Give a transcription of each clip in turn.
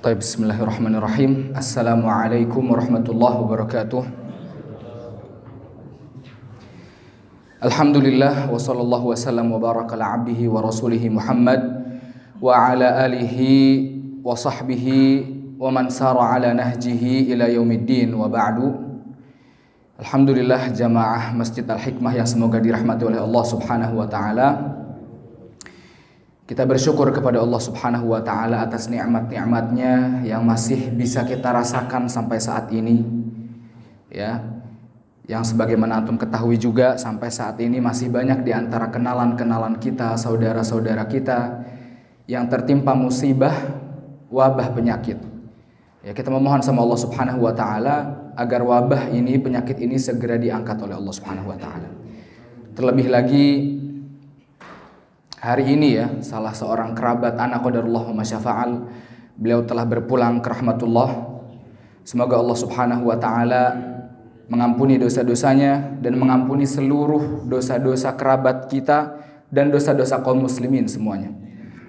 Bismillahirrahmanirrahim. Assalamualaikum warahmatullahi wabarakatuh. Alhamdulillah wa sallallahu wasallam wa baraka ala abdihi wa rasulihi Muhammad wa ala alihi wa sahbihi wa man sara ala nahjihi ila yaumiddin wa ba'du. Alhamdulillah jamaah Masjid Al-Hikmah yang semoga dirahmati oleh Allah Subhanahu wa taala. Kita bersyukur kepada Allah Subhanahu wa taala atas nikmat-nikmatnya yang masih bisa kita rasakan sampai saat ini. Ya. Yang sebagaimana antum ketahui juga sampai saat ini masih banyak di antara kenalan-kenalan kita, saudara-saudara kita yang tertimpa musibah wabah penyakit. Ya, kita memohon sama Allah Subhanahu wa taala agar wabah ini, penyakit ini segera diangkat oleh Allah Subhanahu wa taala. Terlebih lagi hari ini ya, salah seorang kerabat anak qadarullah wa masyafa'al, beliau telah berpulang ke rahmatullah. Semoga Allah Subhanahu wa taala mengampuni dosa-dosanya dan mengampuni seluruh dosa-dosa kerabat kita dan dosa-dosa kaum muslimin semuanya.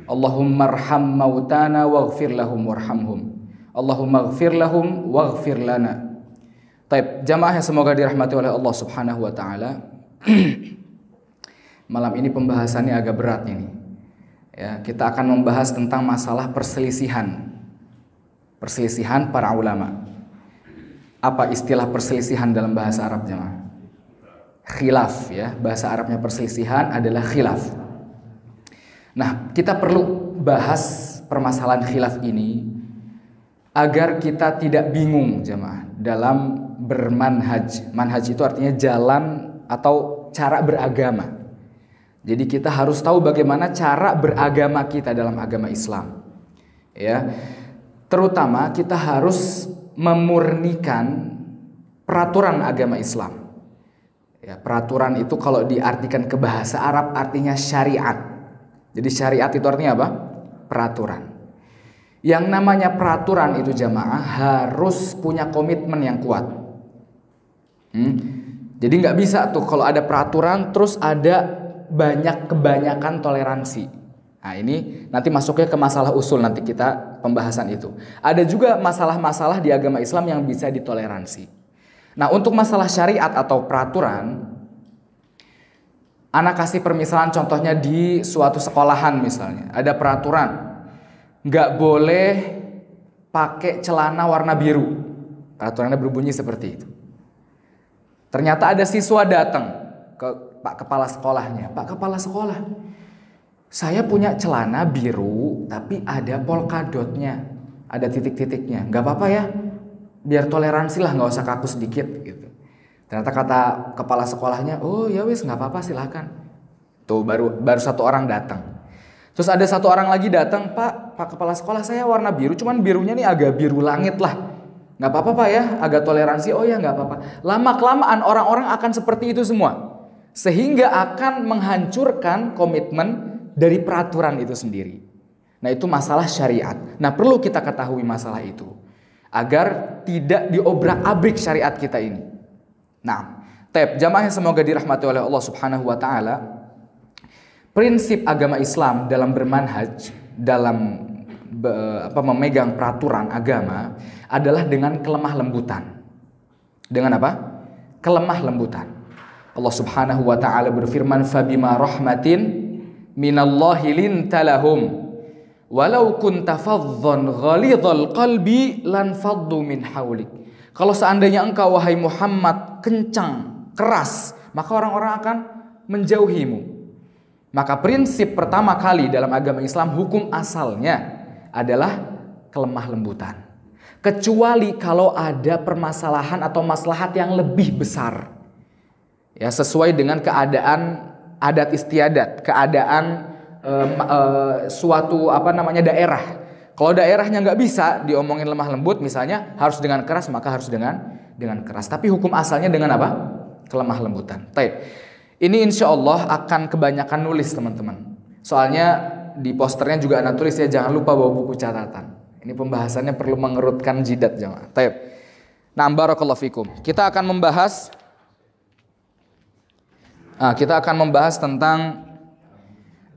Allahumma arham mautana waghfir lahum warhamhum. Allahumma ighfir lahum waghfir lana. Taib, jamaah yang semoga dirahmati oleh Allah Subhanahu wa taala. Malam ini pembahasannya agak berat ini. Ya, kita akan membahas tentang masalah perselisihan para ulama. Apa istilah perselisihan dalam bahasa Arab, jemaah? Khilaf, ya. Bahasa Arabnya perselisihan adalah khilaf. Nah, kita perlu bahas permasalahan khilaf ini agar kita tidak bingung, jemaah, dalam bermanhaj. Manhaj itu artinya jalan atau cara beragama. Jadi kita harus tahu bagaimana cara beragama kita dalam agama Islam. Ya. Terutama kita harus memurnikan peraturan agama Islam. Ya, peraturan itu kalau diartikan ke bahasa Arab artinya syariat. Jadi syariat itu artinya apa? Peraturan. Yang namanya peraturan itu jamaah harus punya komitmen yang kuat. Jadi nggak bisa tuh kalau ada peraturan terus ada kebanyakan toleransi. Nah, ini nanti masuknya ke masalah usul, nanti kita pembahasan itu. Ada juga masalah-masalah di agama Islam yang bisa ditoleransi. Nah, untuk masalah syariat atau peraturan, anak kasih permisalan contohnya di suatu sekolahan misalnya. Ada peraturan, nggak boleh pakai celana warna biru. Peraturannya berbunyi seperti itu. Ternyata ada siswa datang ke Pak Kepala Sekolahnya. Pak Kepala Sekolah, saya punya celana biru tapi ada polkadotnya, ada titik-titiknya. Gak apa-apa ya, biar toleransi lah, gak usah kaku sedikit gitu. Ternyata kata Kepala Sekolahnya, oh ya wis gak apa-apa silakan. Tuh baru satu orang datang. Terus ada satu orang lagi datang, Pak Kepala Sekolah, saya warna biru, cuman birunya nih agak biru langit lah. Gak apa-apa Pak ya, agak toleransi. Oh ya gak apa-apa. Lama-kelamaan orang-orang akan seperti itu semua. Sehingga akan menghancurkan komitmen dari peraturan itu sendiri. Nah, itu masalah syariat. Nah, perlu kita ketahui masalah itu agar tidak diobrak-abrik syariat kita ini. Nah, jamaah yang semoga dirahmati oleh Allah Subhanahu wa taala, prinsip agama Islam dalam bermanhaj, dalam memegang peraturan agama adalah dengan kelemah lembutan. Dengan apa? Kelemah lembutan. Allah Subhanahu wa taala berfirman, "Fabima rahmatin minallahi lintalahum walau kunta fadhdhan ghalidhal qalbi lan faddu min haulik." Kalau seandainya engkau wahai Muhammad kencang, keras, maka orang-orang akan menjauhimu. Maka prinsip pertama kali dalam agama Islam, hukum asalnya adalah kelemah lembutan. Kecuali kalau ada permasalahan atau maslahat yang lebih besar. Ya, sesuai dengan keadaan adat istiadat, keadaan suatu daerah. Kalau daerahnya nggak bisa diomongin lemah lembut, misalnya harus dengan keras, maka harus dengan keras. Tapi hukum asalnya dengan apa? Kelemah lembutan. Ini insya Allah akan kebanyakan nulis teman-teman. Soalnya di posternya juga ada tulis ya, jangan lupa bawa buku catatan. Ini pembahasannya perlu mengerutkan jidat jemaah. Nah, barakallahu fikum. Kita akan membahas tentang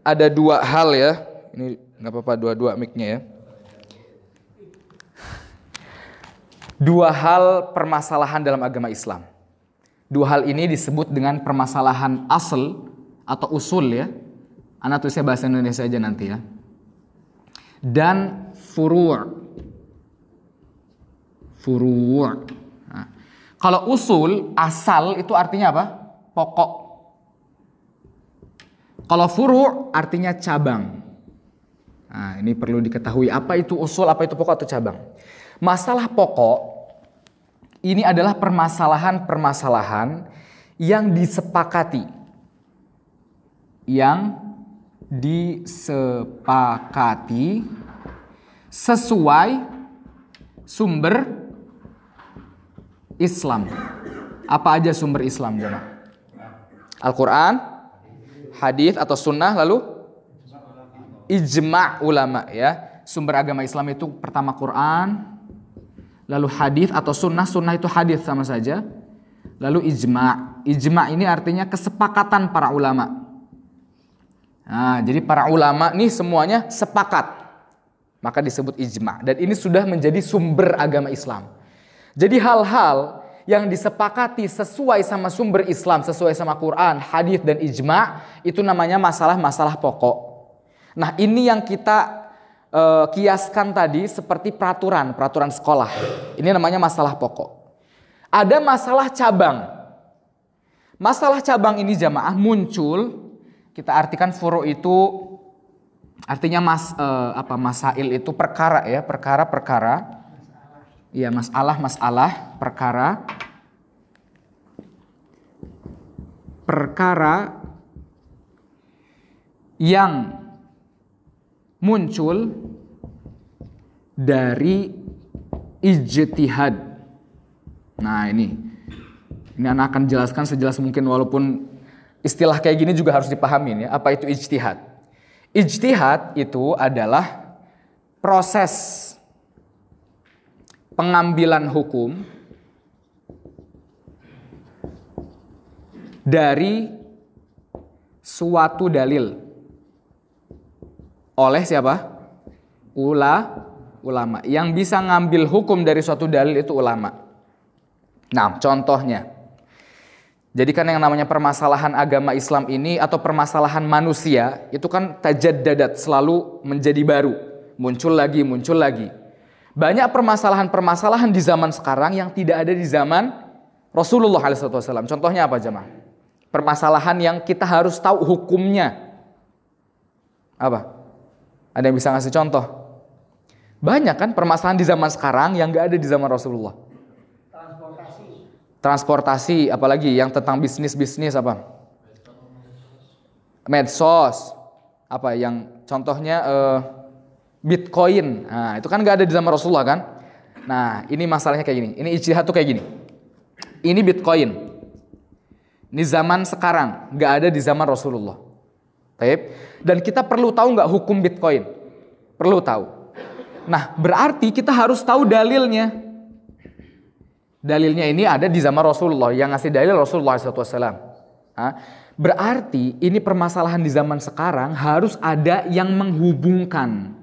ada dua hal ya. Ini nggak apa-apa dua-dua mic-nya ya. Dua hal permasalahan dalam agama Islam. Dua hal ini disebut dengan permasalahan asal atau usul ya. Ana tulisnya bahasa Indonesia aja nanti ya. Dan furu'. Nah, kalau usul, asal itu artinya apa? Pokok. Kalau furu' artinya cabang. Nah, ini perlu diketahui apa itu usul, apa itu pokok atau cabang. Masalah pokok ini adalah permasalahan-permasalahan yang disepakati. Yang disepakati sesuai sumber Islam. Apa aja sumber Islam, jemaah? Al-Quran, hadis atau sunnah, lalu ijma' ulama ya. Sumber agama Islam itu pertama Quran, lalu hadis atau sunnah. Sunnah itu hadis sama saja. Lalu ijma'. Ijma' ini artinya kesepakatan para ulama. Nah, jadi para ulama nih semuanya sepakat. Maka disebut ijma'. Dan ini sudah menjadi sumber agama Islam. Jadi hal-hal yang disepakati sesuai sama sumber Islam, sesuai sama Quran, hadis dan ijma', itu namanya masalah-masalah pokok. Nah, ini yang kita kiaskan tadi seperti peraturan sekolah. Ini namanya masalah pokok. Ada masalah cabang. Masalah cabang ini jamaah muncul, kita artikan furu' itu artinya masail itu perkara ya, perkara-perkara. Iya, masalah, perkara yang muncul dari ijtihad. Nah, ini anak akan jelaskan sejelas mungkin, walaupun istilah kayak gini juga harus dipahamin ya. Apa itu ijtihad? Ijtihad itu adalah proses pengambilan hukum dari suatu dalil oleh siapa? Ulama. Yang bisa ngambil hukum dari suatu dalil itu ulama. Nah, contohnya. Jadi kan yang namanya permasalahan agama Islam ini atau permasalahan manusia itu kan tajaddadat, selalu menjadi baru. Muncul lagi. Banyak permasalahan-permasalahan di zaman sekarang yang tidak ada di zaman Rasulullah SAW. Contohnya apa jemaah? Permasalahan yang kita harus tahu hukumnya. Apa? Ada yang bisa ngasih contoh? Banyak kan permasalahan di zaman sekarang yang gak ada di zaman Rasulullah. Transportasi, apalagi yang tentang bisnis apa? Medsos. Apa yang contohnya Bitcoin. Nah, itu kan gak ada di zaman Rasulullah kan? Nah, ini masalahnya kayak gini. Ini ijtihad tuh kayak gini. Ini Bitcoin. Ini zaman sekarang, gak ada di zaman Rasulullah. Baik. Dan kita perlu tahu nggak hukum Bitcoin? Perlu tahu. Nah, berarti kita harus tahu dalilnya. Dalilnya ini ada di zaman Rasulullah. Yang ngasih dalil Rasulullah SAW. Berarti ini permasalahan di zaman sekarang harus ada yang menghubungkan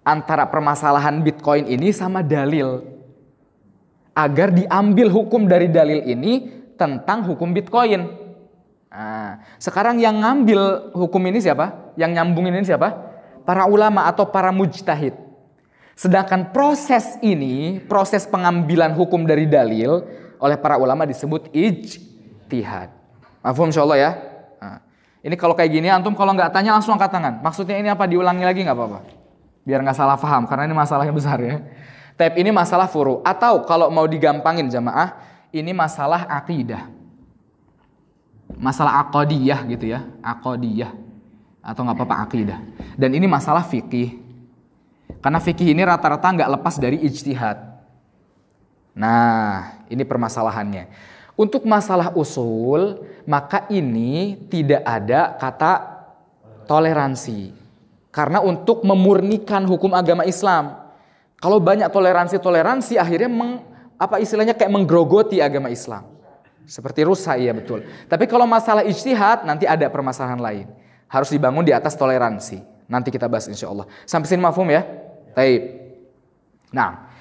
antara permasalahan Bitcoin ini sama dalil. Agar diambil hukum dari dalil ini tentang hukum Bitcoin. Nah, sekarang yang ngambil hukum ini siapa? Yang nyambungin ini siapa? Para ulama atau para mujtahid. Sedangkan proses ini, proses pengambilan hukum dari dalil oleh para ulama disebut ijtihad. Mafhum insyaallah ya? Nah, ini kalau kayak gini antum kalau nggak tanya langsung angkat tangan. Maksudnya ini apa? Diulangi lagi nggak apa-apa. Biar nggak salah paham karena ini masalahnya besar ya. Tapi ini masalah furu. Atau kalau mau digampangin jamaah, ini masalah akidah. Masalah aqadiyah gitu ya, aqadiyah atau nggak apa-apa akidah. Dan ini masalah fikih. Karena fikih ini rata-rata nggak lepas dari ijtihad. Nah, ini permasalahannya. Untuk masalah usul, maka ini tidak ada kata toleransi. Karena untuk memurnikan hukum agama Islam. Kalau banyak toleransi akhirnya istilahnya kayak menggerogoti agama Islam. Seperti rusak, iya betul. Tapi kalau masalah ijtihad nanti ada permasalahan lain. Harus dibangun di atas toleransi. Nanti kita bahas insya Allah. Sampai sini mafhum ya? Taib. Nah,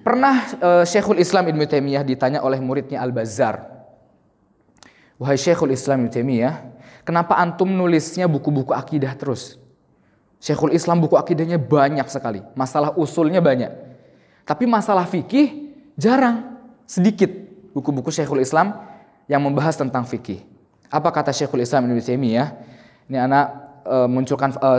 Pernah Syekhul Islam Ibnu Taimiyah ditanya oleh muridnya Al-Bazzar, "Wahai Syekhul Islam Ibnu Taimiyah, kenapa antum nulisnya buku-buku akidah terus? Syekhul Islam buku akidahnya banyak sekali, masalah usulnya banyak. Tapi masalah fikih jarang, sedikit buku-buku Syekhul Islam yang membahas tentang fikih." Apa kata Syekhul Islam Ibnu Taimiyah? Ini anak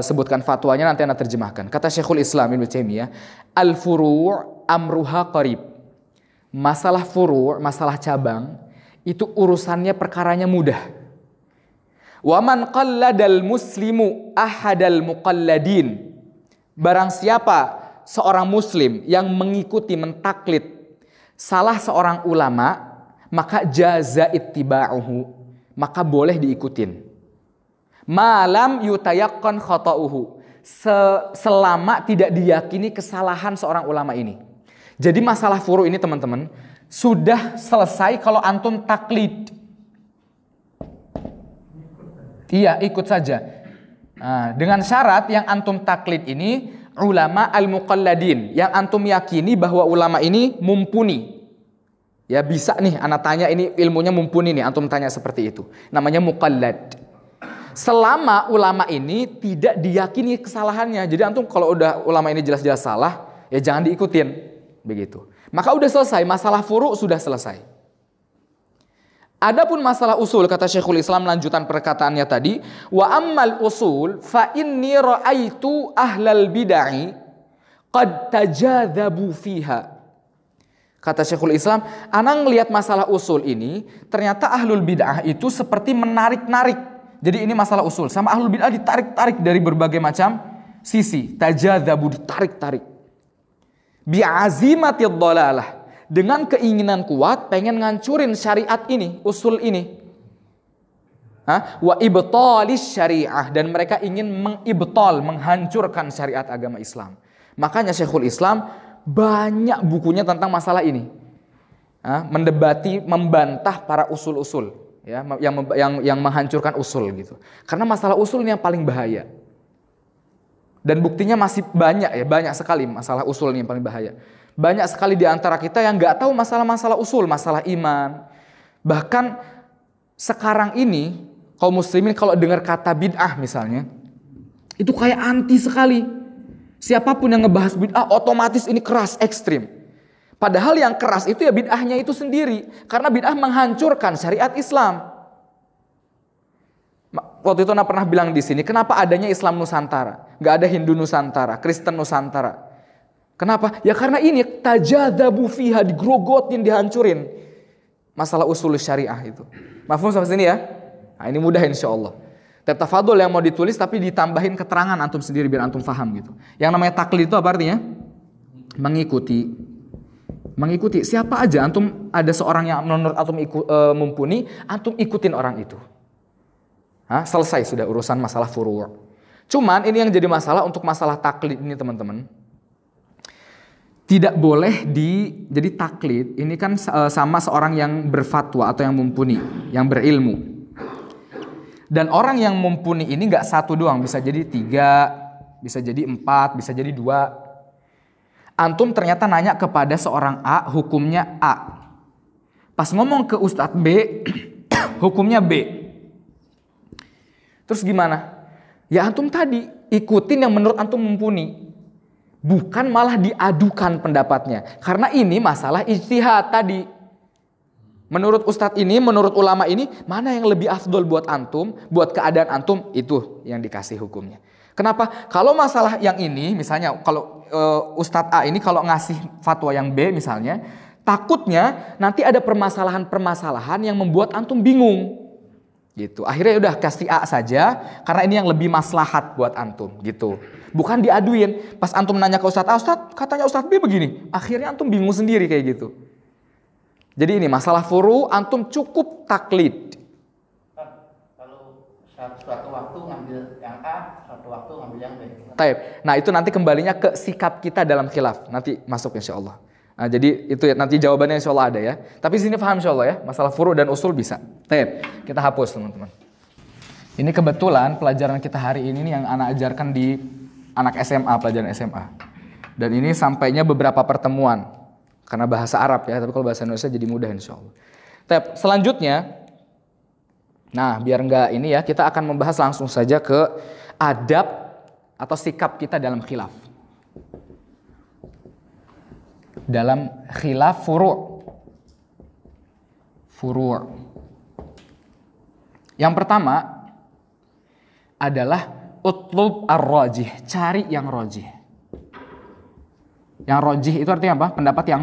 sebutkan fatwanya, nanti anak terjemahkan. Kata Syekhul Islam Ibnu Taimiyah, "Al-furu' amruha qarib." Masalah furu', masalah cabang, itu urusannya perkaranya mudah. "Wa man qalladal muslimu ahadal muqalladin." Barang siapa seorang muslim yang mengikuti, mentaklid salah seorang ulama, maka jaza ittiba'uhu, maka boleh diikutin. Malam yutayaqqan khata'uhu, selama tidak diyakini kesalahan seorang ulama ini. Jadi masalah furu ini teman-teman sudah selesai kalau antum taklid. Iya, ikut saja. Nah, dengan syarat yang antum taklid ini ulama al-muqalladin, yang antum yakini bahwa ulama ini mumpuni. Ya bisa nih, anak tanya ini ilmunya mumpuni nih, antum tanya seperti itu. Namanya muqallad. Selama ulama ini tidak diyakini kesalahannya. Jadi antum kalau udah ulama ini jelas-jelas salah, ya jangan diikutin. Begitu. Maka udah selesai, masalah furu' sudah selesai. Adapun masalah usul, kata Syekhul Islam lanjutan perkataannya tadi, wa ammal usul fa inni ra'aitu ahlal bid'ah qad tajadzabu fiha. Kata Syekhul Islam, ana ngelihat masalah usul ini, ternyata ahlul bid'ah itu seperti menarik-narik. Jadi ini masalah usul, sama ahlul bid'ah ditarik-tarik dari berbagai macam sisi, tajadzabu, ditarik-tarik. Bi'azimatid dhalalah, dengan keinginan kuat pengen ngancurin syariat ini, usul ini. Wa ibtalis syariah, dan mereka ingin mengibtal, menghancurkan syariat agama Islam. Makanya Syekhul Islam banyak bukunya tentang masalah ini. Mendebati, membantah para usul-usul, ya, yang menghancurkan usul gitu. Karena masalah usul ini yang paling bahaya. Dan buktinya masih banyak ya, banyak sekali masalah usul ini yang paling bahaya. Banyak sekali di antara kita yang nggak tahu masalah-masalah usul, masalah iman. Bahkan sekarang ini kaum muslimin kalau dengar kata bid'ah misalnya, itu kayak anti sekali. Siapapun yang ngebahas bid'ah otomatis ini keras, ekstrim. Padahal yang keras itu ya bid'ahnya itu sendiri. Karena bid'ah menghancurkan syariat Islam. Waktu itu Anda pernah bilang di sini, kenapa adanya Islam Nusantara? Gak ada Hindu Nusantara, Kristen Nusantara. Kenapa? Ya karena ini tajadzabu fiha, digrogotin, dihancurin. Masalah usul syariah itu. Mafhum sampai sini ya? Nah, ini mudah insya Allah. Tafadhol yang mau ditulis tapi ditambahin keterangan antum sendiri biar antum paham gitu. Yang namanya taklid itu apa artinya? Mengikuti. Mengikuti siapa aja, antum ada seorang yang menurut antum mumpuni, antum ikutin orang itu. Selesai sudah urusan masalah furu'. Cuman ini yang jadi masalah untuk masalah taklid ini teman-teman. Tidak boleh jadi taklid ini kan sama seorang yang berfatwa atau yang mumpuni, yang berilmu. Dan orang yang mumpuni ini nggak satu doang, bisa jadi 3, bisa jadi 4, bisa jadi 2. Antum ternyata nanya kepada seorang A, hukumnya A. Pas ngomong ke Ustadz B, hukumnya B. Terus gimana? Ya antum tadi ikutin yang menurut antum mumpuni. Bukan malah diadukan pendapatnya. Karena ini masalah ijtihad tadi. Menurut Ustadz ini, menurut ulama ini, mana yang lebih afdol buat antum, buat keadaan antum, itu yang dikasih hukumnya. Kenapa? Kalau masalah yang ini, misalnya kalau Ustadz A ini kalau ngasih fatwa yang B misalnya, takutnya nanti ada permasalahan-permasalahan yang membuat antum bingung. Gitu. Akhirnya udah kasih A saja, karena ini yang lebih maslahat buat antum. Gitu. Bukan diaduin. Pas antum nanya ke Ustadz A, Ustadz katanya Ustadz B begini. Akhirnya antum bingung sendiri kayak gitu. Jadi ini masalah furu, antum cukup taklid. Kalau suatu waktu ngambil yang A, suatu waktu ngambil yang B. Taib. Nah itu nanti kembalinya ke sikap kita dalam khilaf. Nanti masuk insya Allah. Nah, jadi itu ya, nanti jawabannya insya Allah ada ya. Tapi sini paham insya Allah ya. Masalah furu dan usul bisa. Taib. Kita hapus teman-teman. Ini kebetulan pelajaran kita hari ini nih yang anak ajarkan di anak SMA, pelajaran SMA. Dan ini sampainya beberapa pertemuan. karena bahasa Arab ya, tapi kalau bahasa Indonesia jadi mudah insyaallah. Selanjutnya, nah biar enggak ini ya, kita akan membahas langsung saja ke adab atau sikap kita dalam khilaf. Dalam khilaf furu'. Yang pertama adalah utlub ar-rajih, cari yang rajih. Yang rajih itu artinya apa? Pendapat yang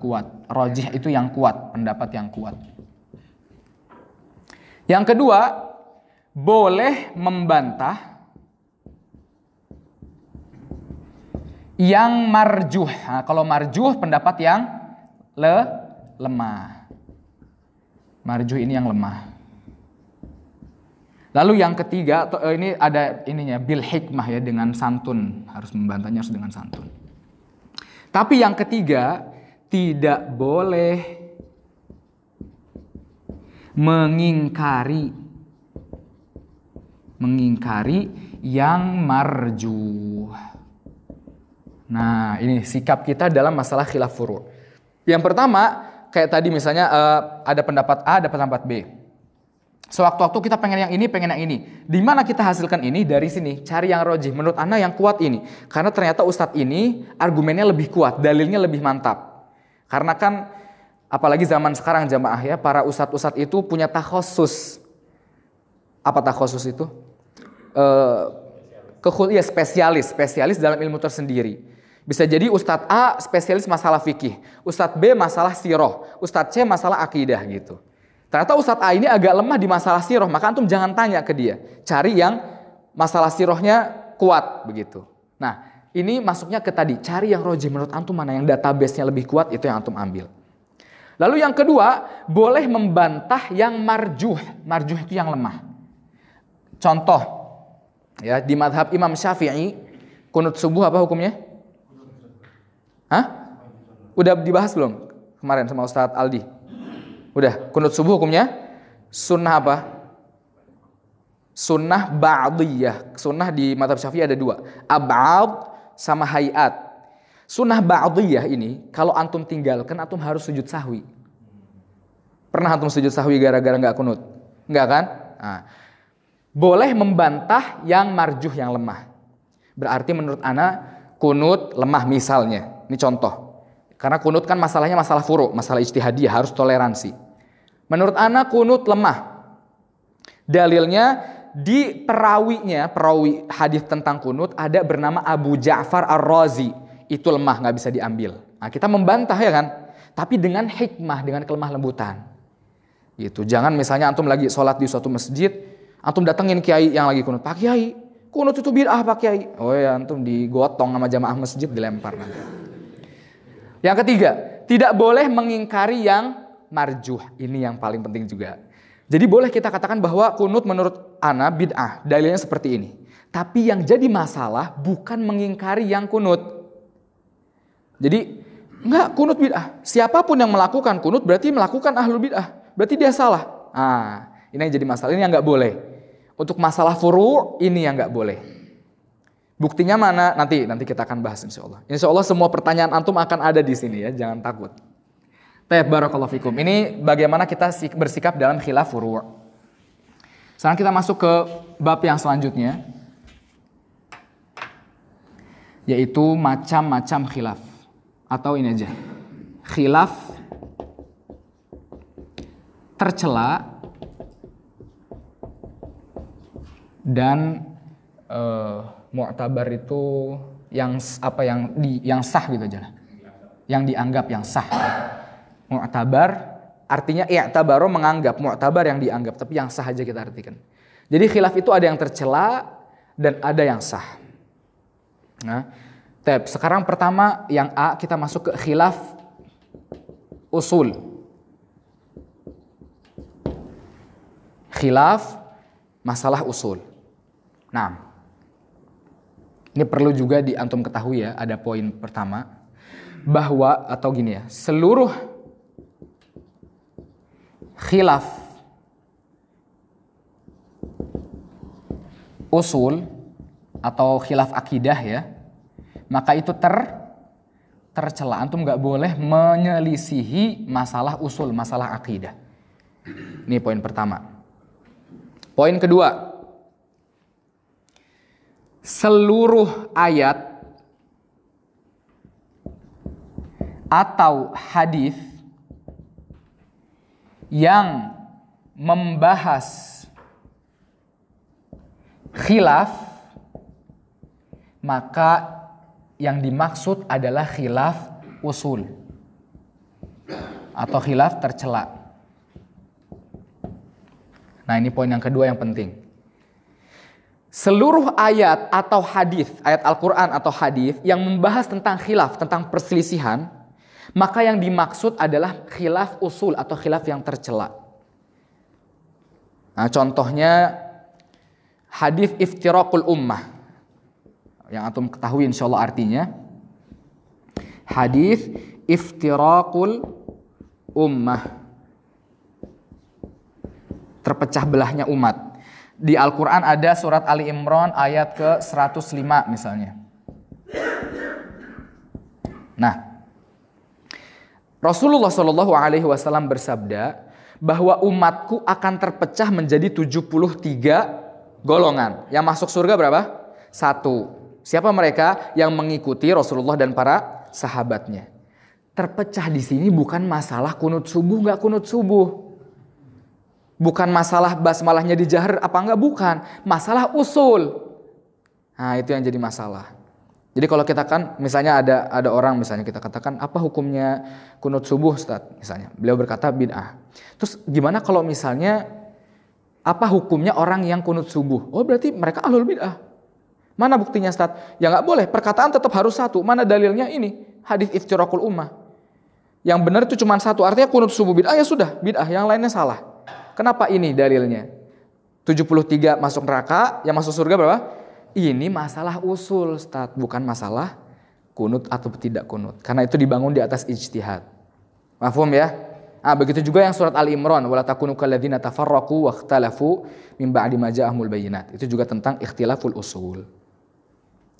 kuat. Rajih itu yang kuat, pendapat yang kuat. Yang kedua, boleh membantah yang marjuh. Nah, kalau marjuh pendapat yang lemah. Marjuh ini yang lemah. Lalu yang ketiga, ini ada ininya bil hikmah ya, dengan santun, harus membantahnya harus dengan santun. Tapi yang ketiga, tidak boleh mengingkari yang marjuh. Nah, ini sikap kita dalam masalah khilaf furu'. Yang pertama, kayak tadi misalnya ada pendapat A, ada pendapat B. Sewaktu-waktu kita pengen yang ini. Di mana kita hasilkan ini? Dari sini. Cari yang rojih. Menurut ana yang kuat ini. Karena ternyata ustadz ini argumennya lebih kuat. Dalilnya lebih mantap. Karena kan apalagi zaman sekarang jamaah ya. Para ustadz-ustadz itu punya takhosus. Apa takhosus itu? Spesialis dalam ilmu tersendiri. Bisa jadi ustadz A spesialis masalah fikih. Ustadz B masalah siroh. Ustadz C masalah akidah gitu. Ternyata Ustadz A ini agak lemah di masalah siroh, maka antum jangan tanya ke dia. Cari yang masalah sirohnya kuat begitu. Nah, ini masuknya ke tadi, cari yang rojih. Menurut antum mana yang database-nya lebih kuat, itu yang antum ambil. Lalu yang kedua, boleh membantah yang marjuh. Marjuh itu yang lemah. Contoh, ya di madhab Imam Syafi'i, kunut subuh apa hukumnya? Hah? Udah dibahas belum kemarin sama Ustadz Aldi? Udah, kunut subuh hukumnya sunnah apa? Sunnah ba'diyah. Sunnah di mazhab Syafi'i ada dua, ab'ad sama hayat. Sunnah ba'diyah ini kalau antum tinggalkan, antum harus sujud sahwi. Pernah antum sujud sahwi gara-gara nggak kunut? Nggak kan? Nah, boleh membantah yang marjuh, yang lemah. Berarti menurut ana kunut lemah misalnya. Ini contoh. Karena kunut kan masalahnya masalah furu', masalah ijtihadiyah, harus toleransi. Menurut ana kunut lemah. Dalilnya di perawi hadis tentang kunut ada bernama Abu Ja'far Ar-Razi. Itu lemah, nggak bisa diambil. Nah, kita membantah ya kan? Tapi dengan hikmah, dengan kelemah lembutan. Gitu. Jangan misalnya antum lagi sholat di suatu masjid, antum datengin kiai yang lagi kunut. Pak Kiai, kunut itu bid'ah Pak Kiai. Oh ya, antum digotong sama jamaah masjid, dilempar nanti. Yang ketiga, tidak boleh mengingkari yang marjuh. Ini yang paling penting juga. Jadi boleh kita katakan bahwa kunut menurut ana bid'ah. Dalilnya seperti ini. Tapi yang jadi masalah bukan mengingkari yang kunut. Jadi enggak, kunut bid'ah. Siapapun yang melakukan kunut berarti melakukan ahlul bid'ah. Berarti dia salah. Ah, ini yang jadi masalah. Ini yang enggak boleh. Untuk masalah furu' ini yang enggak boleh. Buktinya mana? Nanti kita akan bahas insyaallah. Insyaallah semua pertanyaan antum akan ada di sini ya, jangan takut. Barakallahu fikum. Ini bagaimana kita bersikap dalam khilaf furu'. Sekarang kita masuk ke bab yang selanjutnya, yaitu macam-macam khilaf. Atau ini aja, khilaf tercela dan mu'tabar itu yang sah gitu aja. Yang dianggap yang sah. Mu'tabar artinya i'tabaro menganggap, mu'tabar yang dianggap, tapi yang sah aja kita artikan. Jadi khilaf itu ada yang tercela dan ada yang sah. Nah, sekarang pertama yang A, kita masuk ke khilaf usul. Khilaf masalah usul. Nah, ini perlu juga antum ketahui ya, ada poin pertama bahwa atau gini ya, seluruh khilaf usul atau khilaf akidah ya, maka itu tercela. Antum nggak boleh menyelisihi masalah usul, masalah akidah. Ini poin pertama. Poin kedua, seluruh ayat atau hadis yang membahas khilaf, maka yang dimaksud adalah khilaf usul atau khilaf tercela. Nah, ini poin yang kedua yang penting. Seluruh ayat atau hadis, ayat Al-Quran atau hadis yang membahas tentang khilaf, tentang perselisihan, maka yang dimaksud adalah khilaf usul atau khilaf yang tercela. Nah, contohnya hadis iftiraqul ummah yang antum ketahui insyaallah artinya. Hadis iftiraqul ummah, terpecah belahnya umat. Di Al-Quran ada surat Ali Imran ayat ke-105 misalnya. Nah, Rasulullah SAW bersabda bahwa umatku akan terpecah menjadi 73 golongan. Yang masuk surga berapa? 1. Siapa mereka? Yang mengikuti Rasulullah dan para sahabatnya. Terpecah di sini bukan masalah kunut subuh nggak kunut subuh. Bukan masalah basmalahnya dijahar apa enggak, bukan. Masalah usul. Nah, itu yang jadi masalah. Jadi kalau kita kan misalnya ada orang misalnya kita katakan apa hukumnya kunut subuh Ustaz misalnya. Beliau berkata bid'ah. Terus gimana kalau misalnya apa hukumnya orang yang kunut subuh? Oh, berarti mereka ahlul bid'ah. Mana buktinya Ustaz? Ya nggak boleh, perkataan tetap harus satu. Mana dalilnya? Ini hadis iftiraqul ummah. Yang benar itu cuma satu, artinya kunut subuh bid'ah, ya sudah bid'ah, yang lainnya salah. Kenapa ini dalilnya? 73 masuk neraka, yang masuk surga berapa? Ini masalah usul Ustaz, bukan masalah kunut atau tidak kunut. Karena itu dibangun di atas ijtihad. Mafhum ya? Begitu juga yang surat Ali Imran, wala takunu kalladzina tafarraqu wakhtalafu min ba'di ma ja'ahumul bayyinat. Itu juga tentang ikhtilaful usul.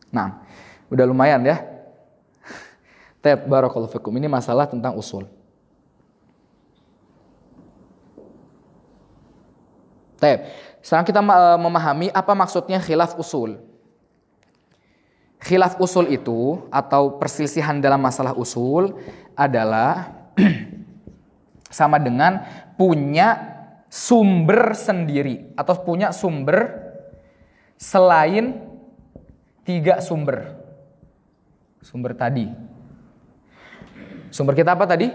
Nah, udah lumayan ya. Tab barakallahu fikum. Ini masalah tentang usul. Tab. Sekarang kita memahami apa maksudnya khilaf usul. Khilaf usul itu atau perselisihan dalam masalah usul adalah sama dengan punya sumber sendiri atau punya sumber selain 3 sumber. Sumber tadi. Sumber kita apa tadi?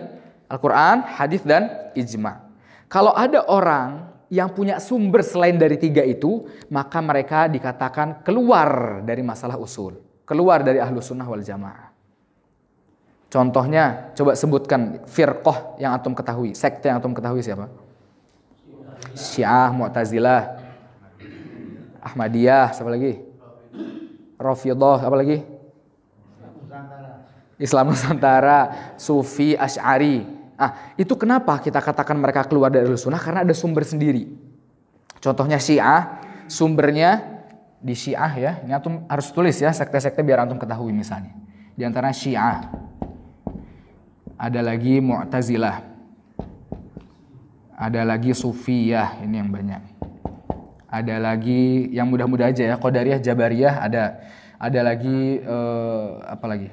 Al-Quran, hadis dan ijma. Kalau ada orang yang punya sumber selain dari 3 itu, maka mereka dikatakan keluar dari masalah usul. Keluar dari ahlus sunnah wal jamaah. Contohnya, coba sebutkan firqah yang antum ketahui. Sekte yang antum ketahui siapa? Syiah, Mu'tazilah, Ahmadiyah, siapa lagi? Rafidhah, apa lagi? Islam Nusantara, Sufi, Asy'ari. Itu kenapa kita katakan mereka keluar dari sunnah? Karena ada sumber sendiri. Contohnya Syiah, sumbernya di Syiah ya. Ini antum harus tulis ya, sekte-sekte biar antum ketahui misalnya. Di antara Syiah. Ada lagi Mu'tazilah. Ada lagi Sufiyah, ini yang banyak. Ada lagi yang mudah-mudah aja ya, Qadariyah, Jabariyah, ada lagi apa lagi?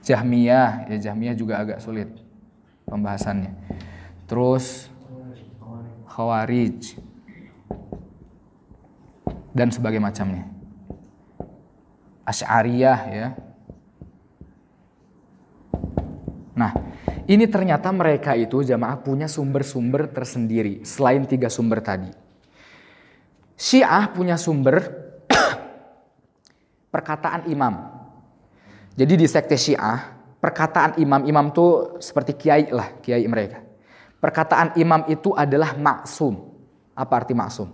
Jahmiyah, ya Jahmiyah juga agak sulit pembahasannya. Terus Khawarij dan sebagainya macamnya. Asy'ariyah ya. Nah, ini ternyata mereka itu jamaah punya sumber-sumber tersendiri selain 3 sumber tadi. Syiah punya sumber perkataan imam. Jadi di sekte Syiah, perkataan imam itu seperti kiai lah, kiai mereka. Perkataan imam itu adalah maksum. Apa arti maksum?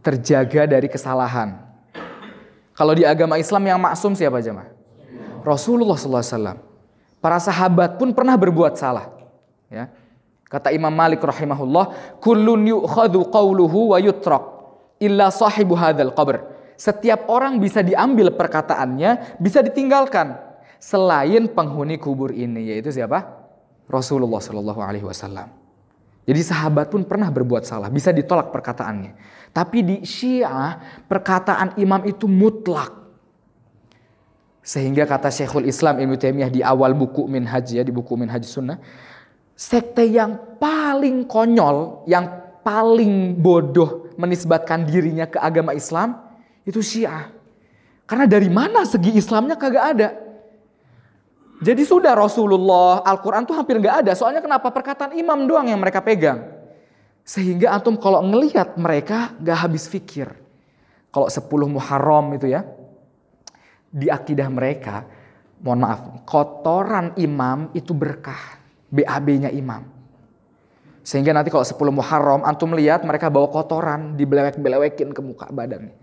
Terjaga dari kesalahan. Kalau di agama Islam yang maksum siapa jemaah? Rasulullah SAW. Para sahabat pun pernah berbuat salah. Ya. Kata Imam Malik rahimahullah, kullun yu'khadhu qawluhu wa yutrak illa sahibu hadzal qabr. Setiap orang bisa diambil perkataannya, bisa ditinggalkan. Selain penghuni kubur ini, yaitu siapa? Rasulullah Shallallahu Alaihi Wasallam. Jadi sahabat pun pernah berbuat salah, bisa ditolak perkataannya. Tapi di Syiah, perkataan imam itu mutlak. Sehingga kata Syekhul Islam Ibnu Taimiyah di awal buku Minhaj, ya, di buku Minhaj Sunnah, sekte yang paling konyol, yang paling bodoh menisbatkan dirinya ke agama Islam itu Syiah. Karena dari mana segi Islamnya kagak ada. Jadi sudah Rasulullah, Al-Quran tuh hampir gak ada. Soalnya kenapa? Perkataan imam doang yang mereka pegang. Sehingga antum kalau ngelihat mereka gak habis fikir. Kalau 10 Muharram itu ya, di akidah mereka, mohon maaf, kotoran imam itu berkah. BAB-nya imam. Sehingga nanti kalau 10 Muharram antum lihat mereka bawa kotoran, dibelewek-belewekin ke muka badannya.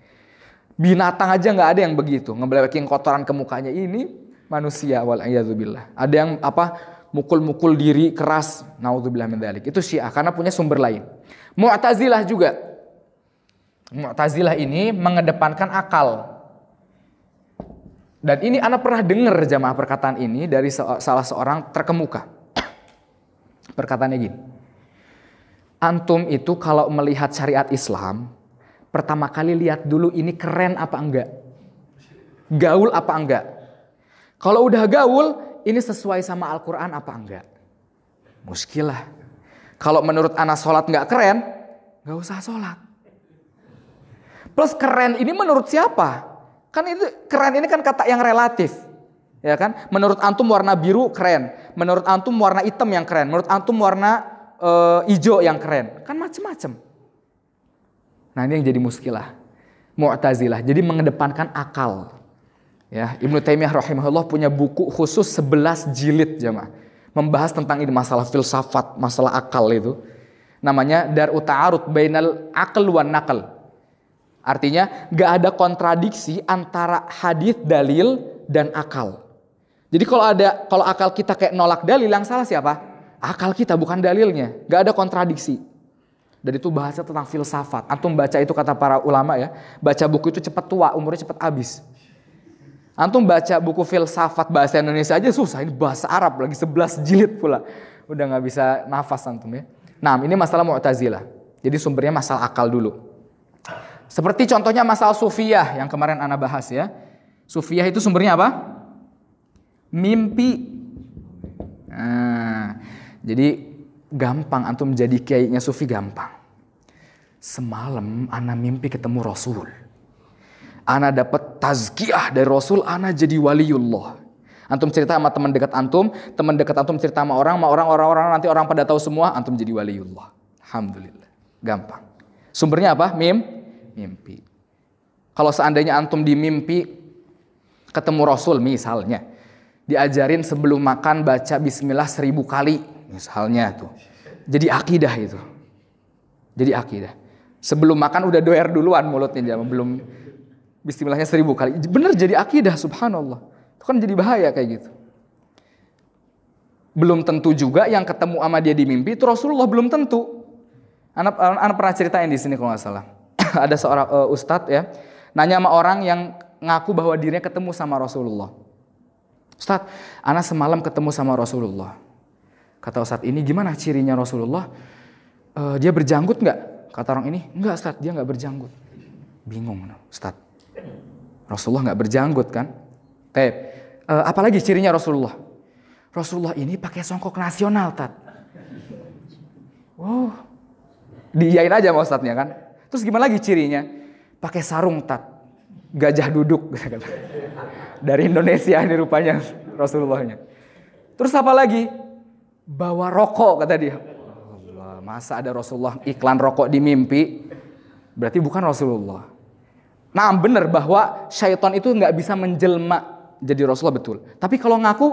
Binatang aja gak ada yang begitu, ngebelewekin kotoran ke mukanya. Ini manusia, wal'iyadzubillah. Ada yang mukul-mukul diri keras, naudzubillah min dzalik. Itu Syiah karena punya sumber lain. Mu'tazilah juga. Mu'tazilah ini mengedepankan akal. Dan ini ana pernah dengar jamaah perkataan ini dari salah seorang terkemuka. Perkataannya gini. Antum itu kalau melihat syariat Islam, pertama kali lihat dulu ini keren apa enggak. Gaul apa enggak. Kalau udah gaul, ini sesuai sama Al-Quran apa enggak? Muskilah. Kalau menurut ana sholat enggak keren, enggak usah sholat. Plus keren ini menurut siapa? Kan itu keren ini kan kata yang relatif. Ya kan? Menurut antum warna biru keren. Menurut antum warna hitam yang keren. Menurut antum warna hijau yang keren. Kan macem-macem. Nah ini yang jadi muskilah. Mu'tazilah. Jadi mengedepankan akal. Ya, Ibnu Taimiyah rahimahullah punya buku khusus 11 jilid jamaah. Membahas tentang ini masalah filsafat, masalah akal itu. Namanya Dar'u Ta'arud Bainal Aql wan Naql. Artinya gak ada kontradiksi antara hadis, dalil dan akal. Jadi kalau akal kita kayak nolak dalil, yang salah siapa? Akal kita bukan dalilnya. Gak ada kontradiksi. Dan itu bahasa tentang filsafat. Antum baca itu kata para ulama ya. Baca buku itu cepat tua, umurnya cepat habis. Antum baca buku filsafat bahasa Indonesia aja susah. Ini bahasa Arab lagi 11 jilid pula. Udah gak bisa nafas antum ya. Nah ini masalah Mu'tazilah. Jadi sumbernya masalah akal dulu. Seperti contohnya masalah Sufiyah yang kemarin ana bahas ya. Sufiyah itu sumbernya apa? Mimpi. Nah, jadi gampang antum jadi kiainya Sufi gampang. Semalam ana mimpi ketemu Rasul. Ana dapat tazkiyah dari Rasul, ana jadi waliullah. Antum cerita sama teman dekat antum cerita sama orang nanti orang pada tahu semua, antum jadi waliullah. Alhamdulillah. Gampang. Sumbernya apa? Mimpi. Kalau seandainya antum di mimpi ketemu Rasul misalnya, diajarin sebelum makan baca bismillah 1000 kali misalnya tuh. Jadi akidah itu. Jadi akidah. Sebelum makan udah doer duluan mulutnya, belum bismillahnya 1000 kali. Bener jadi akidah, subhanallah. Itu kan jadi bahaya kayak gitu. Belum tentu juga yang ketemu sama dia di mimpi itu Rasulullah, belum tentu. Anak pernah ceritain di sini kalau nggak salah. Ada seorang ustadz ya, nanya sama orang yang ngaku bahwa dirinya ketemu sama Rasulullah. Ustadz, anak semalam ketemu sama Rasulullah. Kata ustadz ini, gimana cirinya Rasulullah? Dia berjanggut nggak? Kata orang ini, enggak ustadz, dia nggak berjanggut. Bingung ustadz. Rasulullah nggak berjanggut kan? Apalagi cirinya Rasulullah? Rasulullah ini pakai songkok nasional, Tat. Oh, diiyain aja sama ustadznya kan? Terus gimana lagi cirinya? Pakai sarung, Tat. Gajah duduk. Dari Indonesia ini rupanya Rasulullahnya. Terus apa lagi? Bawa rokok kata dia. Allah, masa ada Rasulullah iklan rokok di mimpi? Berarti bukan Rasulullah. Nah benar bahwa syaitan itu nggak bisa menjelma jadi Rasulullah, betul. Tapi kalau ngaku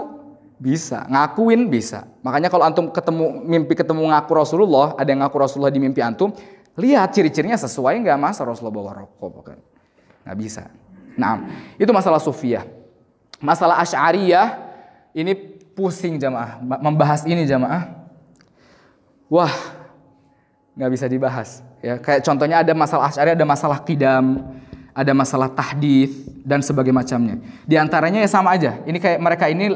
bisa, ngakuin bisa. Makanya kalau antum ketemu ngaku Rasulullah, ada yang ngaku Rasulullah di mimpi antum, lihat ciri-cirinya sesuai nggak masa Rasulullah bawa rokok, bukan? Nggak bisa. Nah itu masalah Sufiyah. Masalah Asy'ariyah ini pusing jamaah, membahas ini jamaah. Wah, nggak bisa dibahas. Ya kayak contohnya ada masalah Asy'ariyah, ada masalah qidam. ada masalah tahdits dan sebagainya macamnya. Di antaranya ya sama aja. Ini kayak mereka ini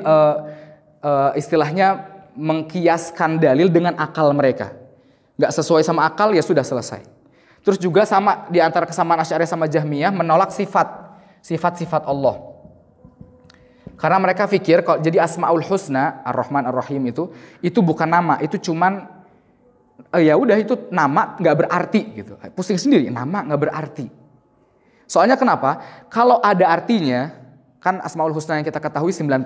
istilahnya mengkiaskan dalil dengan akal mereka. Nggak sesuai sama akal ya sudah selesai. Terus juga sama di antara kesamaan Asy'ariyah sama Jahmiyah menolak sifat-sifat Allah. Karena mereka pikir kalau jadi Asmaul Husna, Ar-Rahman Ar-Rahim itu bukan nama, itu cuman ya udah itu nama nggak berarti gitu. Pusing sendiri, nama nggak berarti. Soalnya kenapa? Kalau ada artinya, kan Asmaul Husna yang kita ketahui 99.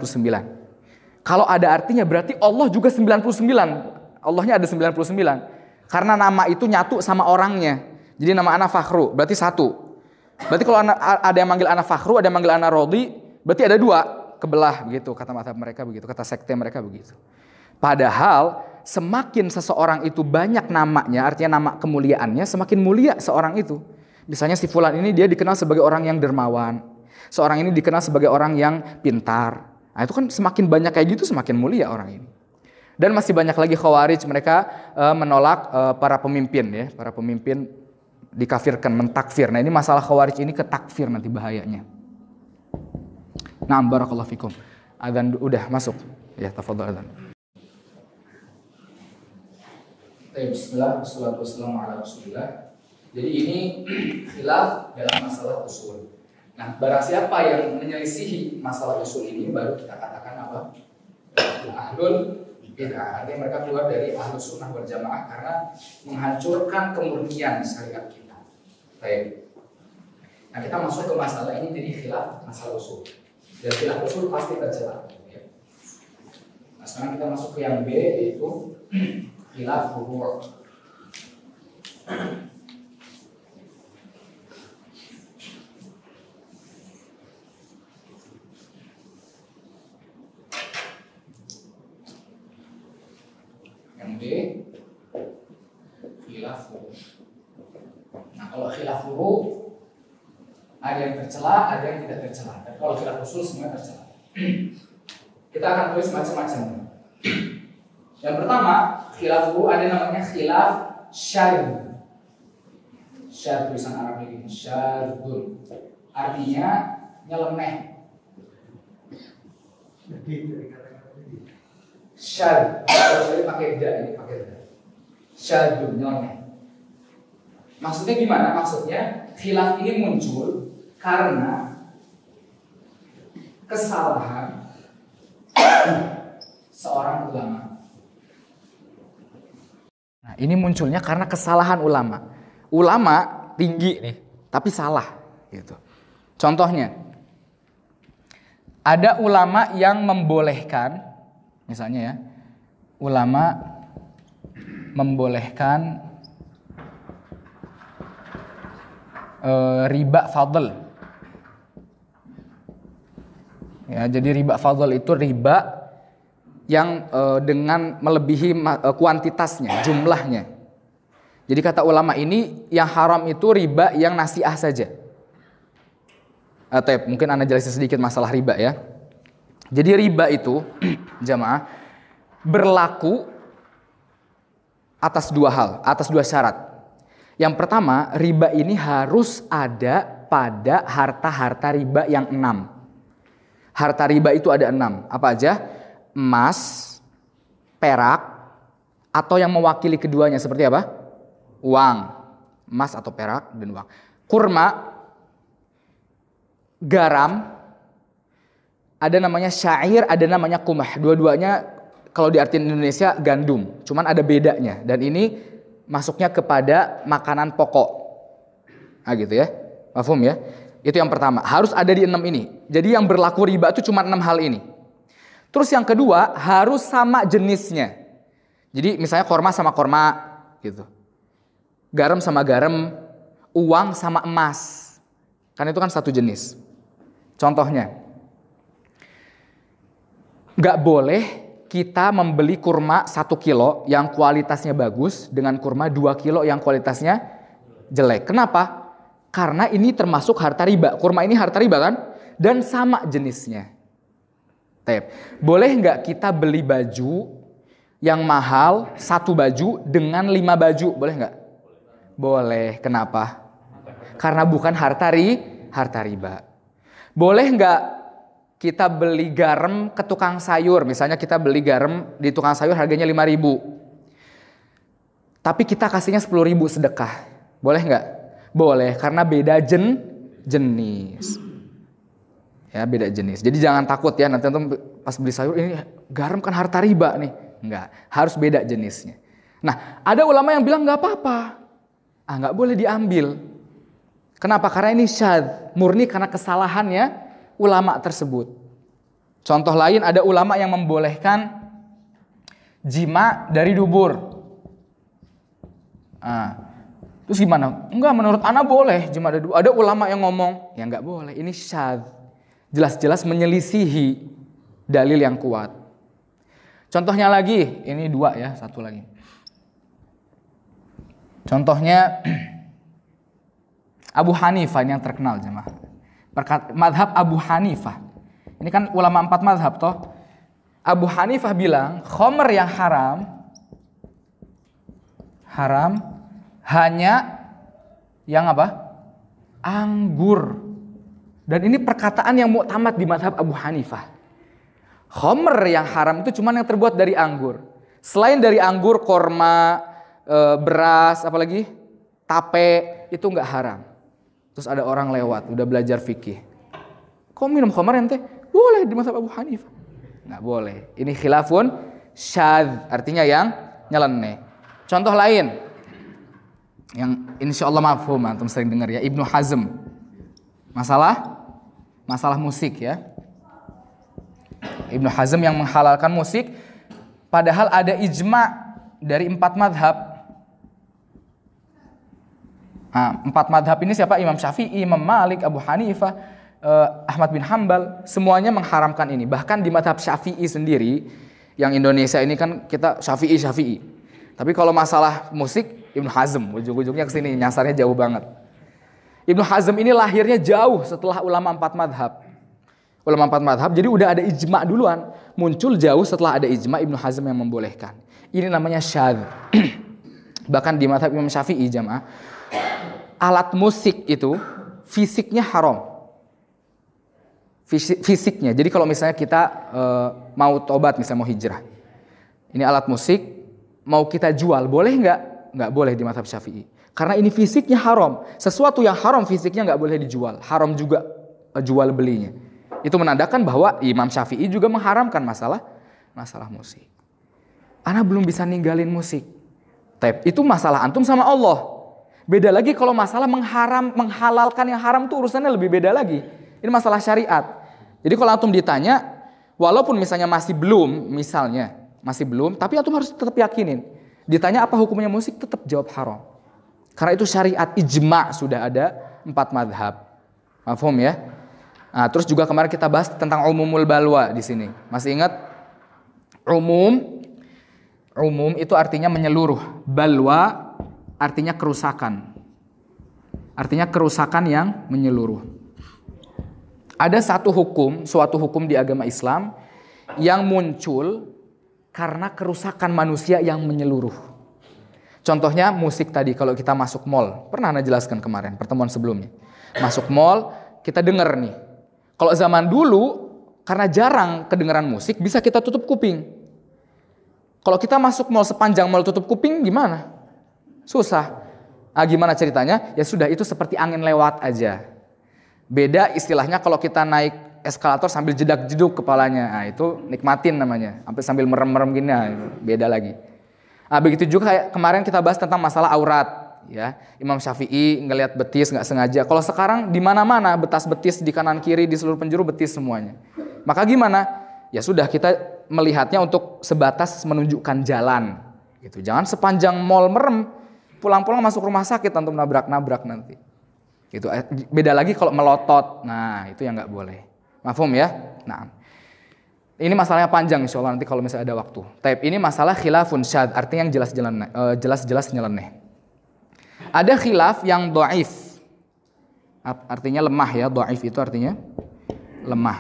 Kalau ada artinya berarti Allah juga 99. Allahnya ada 99. Karena nama itu nyatu sama orangnya. Jadi nama ana Fakhru, berarti satu. Berarti kalau ada yang manggil ana Fakhru, ada yang manggil ana Rodi, berarti ada dua, kebelah begitu kata mazhab mereka begitu, kata sekte mereka begitu. Padahal semakin seseorang itu banyak namanya, artinya nama kemuliaannya, semakin mulia seorang itu. Misalnya si fulan ini dia dikenal sebagai orang yang dermawan. Seorang ini dikenal sebagai orang yang pintar. Nah, itu kan semakin banyak kayak gitu semakin mulia orang ini. Dan masih banyak lagi Khawarij, mereka menolak para pemimpin ya, para pemimpin dikafirkan, mentakfir. Nah, ini masalah Khawarij ini ketakfir nanti bahayanya. Nah, barakallahu fikum. Adzan udah masuk. Ya, tafadhol adzan. Bismillah, wassalatu wassalamu ala Rasulillah. Jadi ini khilaf dalam masalah usul. Nah, barang siapa yang menyelisihi masalah usul ini baru kita katakan apa? Ahlul bid'ah. Artinya mereka keluar dari Ahlus Sunnah wal Jamaah karena menghancurkan kemurnian syariat kita. Baik. Nah, kita masuk ke masalah ini jadi khilaf masalah usul. Dan khilaf usul pasti tercela. Ya. Nah, sekarang kita masuk ke yang B yaitu khilaf furu'. Yang D khilaf furu'. Nah, kalau khilaf furu' ada yang tercela, ada yang tidak tercela. Dan kalau khilaf usul semua tercela. Kita akan tulis macam-macam. Yang pertama, khilaf furu' ada namanya khilaf syadz. Syadz tulisan Arab ini syadzun. Artinya nyeleneh. Syadz. Kalau saya pakai da ini pakai da. Syadzun nyeleneh. Maksudnya gimana? Maksudnya khilaf ini muncul karena kesalahan seorang ulama. Nah, ini munculnya karena kesalahan ulama. Ulama tinggi nih, tapi salah gitu. Contohnya, ada ulama yang membolehkan, misalnya ya, ulama membolehkan riba fadl. Ya, jadi riba fadl itu riba yang dengan melebihi kuantitasnya, jumlahnya. Jadi kata ulama ini yang haram itu riba yang nasiah saja. Mungkin Anda jelasin sedikit masalah riba ya. Jadi riba itu jamaah berlaku atas dua hal, atas dua syarat. Yang pertama, riba ini harus ada pada harta-harta riba yang 6. Harta riba itu ada 6. Apa aja? Emas, perak, atau yang mewakili keduanya seperti apa? Uang, emas atau perak dan uang. Kurma, garam, ada namanya syair, ada namanya kumah. Dua-duanya kalau diartikan Indonesia gandum, cuman ada bedanya. Dan ini masuknya kepada makanan pokok. Nah gitu ya. Mafhum ya? Itu yang pertama. Harus ada di 6 ini. Jadi yang berlaku riba itu cuma 6 hal ini. Terus yang kedua, harus sama jenisnya. Jadi misalnya korma sama korma gitu. Garam sama garam, uang sama emas. Kan itu kan satu jenis. Contohnya, nggak boleh kita membeli kurma 1 kilo yang kualitasnya bagus dengan kurma 2 kilo yang kualitasnya jelek. Kenapa? Karena ini termasuk harta riba. Kurma ini harta riba kan? Dan sama jenisnya. Boleh nggak kita beli baju yang mahal 1 baju dengan 5 baju? Boleh nggak? Boleh. Kenapa? Karena bukan harta harta riba. Boleh nggak kita beli garam ke tukang sayur? Misalnya kita beli garam di tukang sayur harganya 5.000. Tapi kita kasihnya 10.000 sedekah. Boleh nggak? Boleh, karena beda jenis. Ya, beda jenis. Jadi jangan takut ya, nanti pas beli sayur, ini garam kan harta riba nih. Enggak, harus beda jenisnya. Nah, ada ulama yang bilang nggak apa-apa. Nggak boleh diambil. Kenapa? Karena ini syadz, murni karena kesalahannya ulama tersebut. Contoh lain, ada ulama yang membolehkan jima dari dubur. Terus gimana? Enggak, menurut ana boleh jima dari dubur. Ada ulama yang ngomong, ya enggak boleh. Ini syadz. Jelas-jelas menyelisihi dalil yang kuat. Contohnya lagi, ini 2 ya, 1 lagi. Contohnya Abu Hanifah yang terkenal jemaah. Madhab Abu Hanifah. Ini kan ulama 4 madhab toh. Abu Hanifah bilang khamr yang haram hanya yang apa? Anggur. Dan ini perkataan yang mu'tamad di madhab Abu Hanifah. Khamr yang haram itu cuma yang terbuat dari anggur. Selain dari anggur, korma, beras, apalagi tape, itu nggak haram. Terus ada orang lewat, udah belajar fikih. Kok minum khamar ente? Boleh di mazhab Abu Hanifah. Nggak boleh. Ini khilafun syadz, artinya yang nyeleneh. Contoh lain, yang insya Allah mafhum, antum sering dengar ya, Ibnu Hazm. Masalah musik ya. Ibnu Hazm yang menghalalkan musik, padahal ada ijma dari 4 madhab. 4 madhab ini siapa? Imam Syafi'i, Imam Malik, Abu Hanifah, Ahmad bin Hambal, semuanya mengharamkan ini. Bahkan di madhab Syafi'i sendiri, yang Indonesia ini kan kita Syafi'i. Tapi kalau masalah musik, Ibnu Hazm, ujung-ujungnya ke sini, nyasarnya jauh banget. Ibnu Hazm ini lahirnya jauh setelah ulama 4 madhab. Ulama 4 madhab, jadi udah ada ijma duluan. Muncul jauh setelah ada ijma Ibnu Hazm yang membolehkan. Ini namanya syadz. Bahkan di madhab Imam Syafi'i jamaah, alat musik itu fisiknya haram. Fisiknya. Jadi kalau misalnya kita mau tobat, misalnya mau hijrah, ini alat musik mau kita jual, boleh nggak? Nggak boleh di mazhab Syafi'i. Karena ini fisiknya haram. Sesuatu yang haram fisiknya nggak boleh dijual. Haram juga jual belinya. Itu menandakan bahwa Imam Syafi'i juga mengharamkan masalah musik. Ana belum bisa ninggalin musik. Itu masalah antum sama Allah. Beda lagi kalau masalah menghalalkan yang haram itu urusannya lebih beda lagi. Ini masalah syariat. Jadi kalau antum ditanya, walaupun misalnya masih belum, tapi antum harus tetap yakinin. Ditanya apa hukumnya musik, tetap jawab haram. Karena itu syariat ijma sudah ada 4 madhab. Mafhum ya? Nah, terus juga kemarin kita bahas tentang umumul balwa di sini. Masih ingat? Umum itu artinya menyeluruh. Balwa artinya kerusakan. Artinya kerusakan yang menyeluruh. Ada suatu hukum di agama Islam yang muncul karena kerusakan manusia yang menyeluruh. Contohnya musik tadi, kalau kita masuk mall. Pernah Anda jelaskan kemarin, pertemuan sebelumnya. Masuk mall, kita dengar nih. Kalau zaman dulu, karena jarang kedengaran musik, bisa kita tutup kuping. Kalau kita masuk mall sepanjang mall tutup kuping, gimana? Susah. Gimana ceritanya? Ya sudah, itu seperti angin lewat aja. Beda istilahnya kalau kita naik eskalator sambil jedak-jeduk kepalanya. Nah, itu nikmatin namanya. Sambil merem-merem gini, beda lagi. Begitu juga kayak kemarin kita bahas tentang masalah aurat. Ya, Imam Syafi'i ngelihat betis nggak sengaja. Kalau sekarang di mana-mana betas-betis di kanan kiri, di seluruh penjuru betis semuanya. Maka gimana? Ya sudah, kita melihatnya untuk sebatas menunjukkan jalan. Gitu. Jangan sepanjang mall merem, pulang-pulang masuk rumah sakit untuk nabrak-nabrak nanti. Gitu. Beda lagi kalau melotot. Nah, itu yang nggak boleh. Mafhum ya? Nah, ini masalahnya panjang insya Allah nanti kalau misalnya ada waktu. Ini masalah khilafun syadz, artinya yang jelas-jelas nyeleneh. Ada khilaf yang dhaif. Artinya lemah ya, dhaif itu artinya lemah.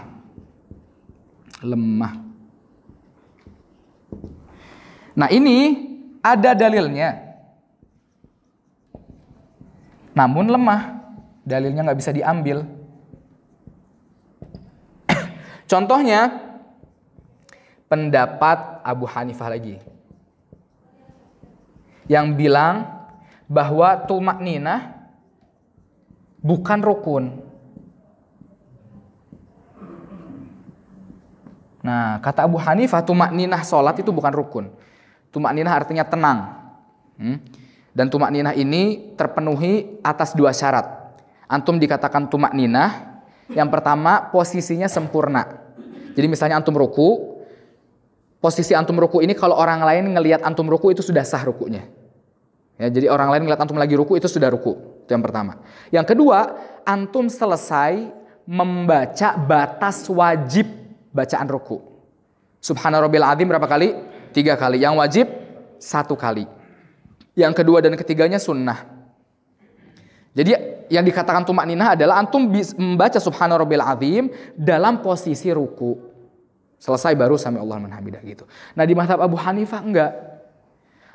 Nah, ini ada dalilnya. Namun lemah. Dalilnya nggak bisa diambil. Contohnya pendapat Abu Hanifah lagi yang bilang bahwa tumakninah bukan rukun. Nah, kata Abu Hanifah, tumakninah sholat itu bukan rukun. Tumakninah artinya tenang. Dan tumakninah ini terpenuhi atas 2 syarat. Antum dikatakan tumakninah, yang pertama posisinya sempurna. Jadi misalnya antum ruku, posisi antum ruku ini kalau orang lain ngelihat antum ruku itu sudah sah rukunya. Ya, jadi orang lain ngelihat antum lagi ruku itu sudah ruku. Itu yang pertama. Yang kedua, antum selesai membaca batas wajib bacaan ruku. Subhana rabbil azim berapa kali? 3 kali. Yang wajib 1 kali. Yang kedua dan ketiganya sunnah. Jadi yang dikatakan tumakninah adalah antum membaca subhana rabbil azim dalam posisi ruku. Selesai baru sami Allahu liman hamidah gitu. Nah, di mazhab Abu Hanifah enggak.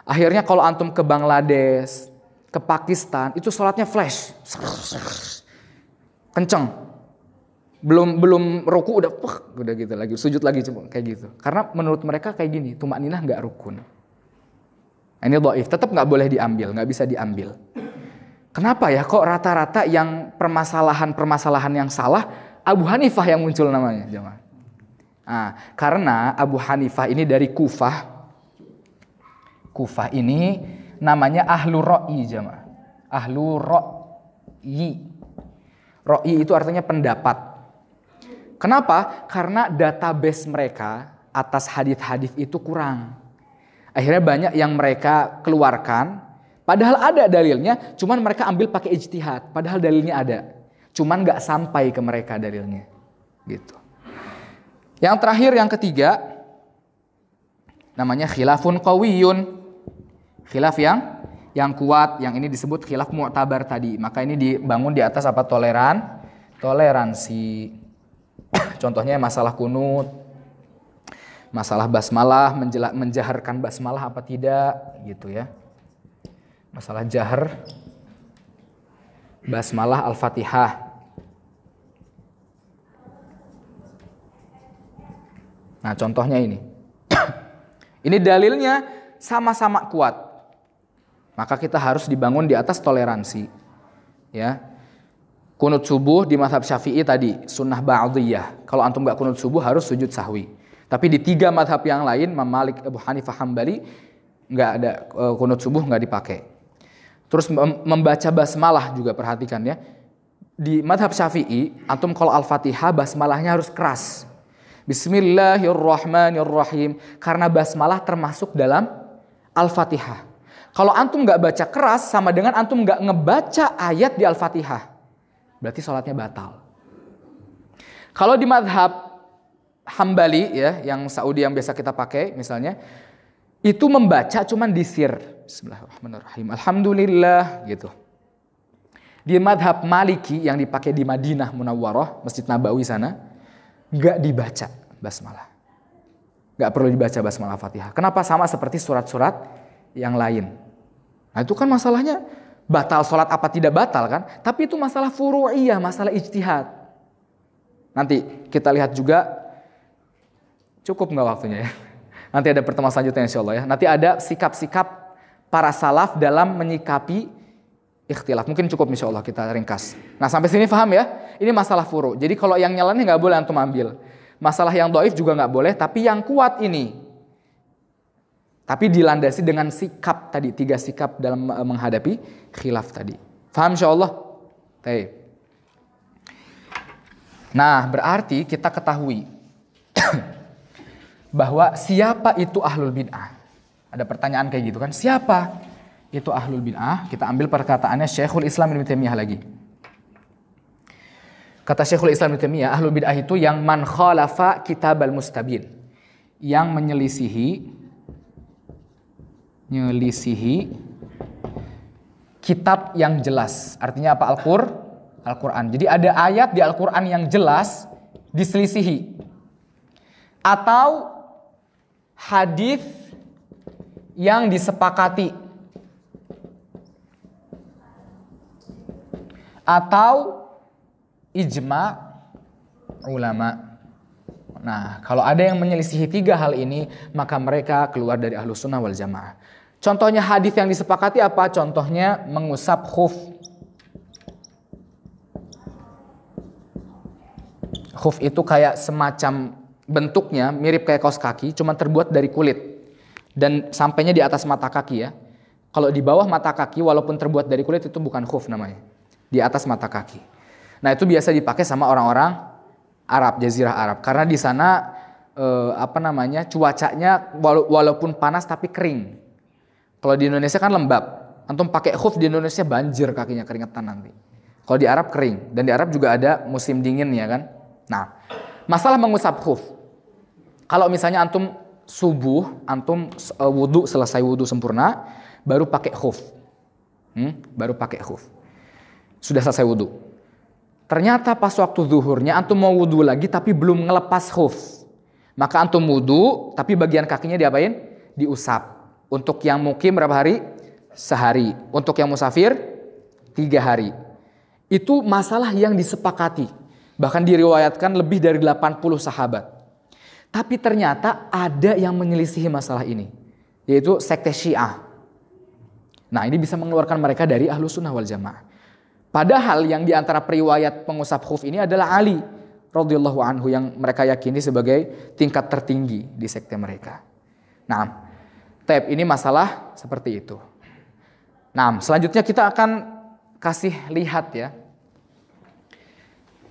Akhirnya kalau antum ke Bangladesh, ke Pakistan, itu sholatnya flash. Kenceng. Belum ruku udah gitu lagi, sujud lagi kayak gitu. Karena menurut mereka kayak gini, tumakninah enggak rukun. Ini dhaif, tetap enggak boleh diambil, enggak bisa diambil. Kenapa ya kok rata-rata yang permasalahan yang salah Abu Hanifah yang muncul namanya, jemaah? Nah, karena Abu Hanifah ini dari Kufah. Kufah ini namanya ahlu ro'i, jemaah. Ahlu ro'i. Ro'i itu artinya pendapat. Kenapa? Karena database mereka atas hadis-hadis itu kurang. Akhirnya banyak yang mereka keluarkan. Padahal ada dalilnya, cuman mereka ambil pakai ijtihad. Padahal dalilnya ada. Cuman nggak sampai ke mereka dalilnya. Gitu. Yang terakhir, yang ketiga, namanya khilafun qawiyun. Khilaf yang kuat, yang ini disebut khilaf mu'tabar tadi. Maka ini dibangun di atas apa? Toleransi. Contohnya masalah kunut, masalah basmalah, menjaharkan basmalah apa tidak, gitu ya. Masalah jahar basmalah Al-Fatihah. Nah, contohnya ini. Ini dalilnya sama-sama kuat. Maka kita harus dibangun di atas toleransi. Ya. Kunut subuh di mazhab Syafi'i tadi sunnah ba'diyah. Kalau antum enggak kunut subuh harus sujud sahwi. Tapi di 3 mazhab yang lain, Imam Malik, Abu Hanifah, Hambali, enggak ada kunut subuh, enggak dipakai. Terus membaca basmalah juga perhatikan ya. Di mazhab Syafi'i, antum kalau Al-Fatihah basmalahnya harus keras. Bismillahirrahmanirrahim. Karena basmalah termasuk dalam Al-Fatihah. Kalau antum enggak baca keras sama dengan antum enggak ngebaca ayat di Al-Fatihah. Berarti sholatnya batal. Kalau di mazhab Hambali ya, yang Saudi yang biasa kita pakai misalnya, itu membaca cuman disir. Bismillahirrahmanirrahim. Alhamdulillah gitu. Di mazhab Maliki yang dipakai di Madinah Munawwarah, Masjid Nabawi sana, enggak dibaca basmalah. Enggak perlu dibaca basmalah Fatihah. Kenapa? Sama seperti surat-surat yang lain. Nah, itu kan masalahnya batal sholat apa tidak batal kan? Tapi itu masalah furu'iyah, masalah ijtihad. Nanti kita lihat juga, cukup nggak waktunya ya? Nanti ada pertemuan selanjutnya insya Allah ya. Nanti ada sikap-sikap para salaf dalam menyikapi ikhtilaf. Mungkin cukup insya Allah kita ringkas. Nah, sampai sini paham ya? Ini masalah furu'. Jadi kalau yang nyeleneh nggak boleh antum ambil. Masalah yang dhaif juga nggak boleh, tapi yang kuat ini. Tapi dilandasi dengan sikap tadi, 3 sikap dalam menghadapi khilaf tadi. Faham insyaallah? Baik. Nah, berarti kita ketahui bahwa siapa itu ahlul bid'ah. Ada pertanyaan kayak gitu kan? Siapa itu ahlul bid'ah? Kita ambil perkataannya Syekhul Islam Ibnu Taimiyah lagi. Kata Syekhul Islam Ibnu Taimiyah, ahlul bid'ah itu yang man khalafa kitabal mustabin. Yang menyelisihi kitab yang jelas. Artinya apa? Al-Quran. Jadi ada ayat di Al-Quran yang jelas diselisihi. Atau hadis yang disepakati. Atau ijma ulama. Nah, kalau ada yang menyelisihi 3 hal ini, maka mereka keluar dari Ahlus Sunnah wal Jamaah. Contohnya hadis yang disepakati apa? Contohnya mengusap khuf. Khuf itu kayak semacam bentuknya mirip kayak kaos kaki, cuma terbuat dari kulit dan sampainya di atas mata kaki ya. Kalau di bawah mata kaki walaupun terbuat dari kulit itu bukan khuf namanya. Di atas mata kaki. Nah, itu biasa dipakai sama orang-orang Arab, Jazirah Arab, karena di sana cuacanya walaupun panas tapi kering. Kalau di Indonesia kan lembab. Antum pakai khuf di Indonesia banjir kakinya, keringetan nanti. Kalau di Arab kering, dan di Arab juga ada musim dingin ya kan. Nah, masalah mengusap khuf. Kalau misalnya antum subuh, antum wudu, selesai wudu sempurna, baru pakai khuf. Baru pakai khuf. Sudah selesai wudu. Ternyata pas waktu zuhurnya antum mau wudu lagi tapi belum ngelepas khuf. Maka antum wudu tapi bagian kakinya diapain? Diusap. Untuk yang mukim berapa hari? Sehari. Untuk yang musafir 3 hari. Itu masalah yang disepakati. Bahkan diriwayatkan lebih dari 80 sahabat. Tapi ternyata ada yang menyelisihi masalah ini. Yaitu sekte Syiah. Nah, ini bisa mengeluarkan mereka dari Ahlus Sunnah wal Jamaah. Padahal yang diantara periwayat pengusap khuf ini adalah Ali radhiyallahu anhu yang mereka yakini sebagai tingkat tertinggi di sekte mereka. Nah, ini masalah seperti itu. Nah, selanjutnya kita akan kasih lihat ya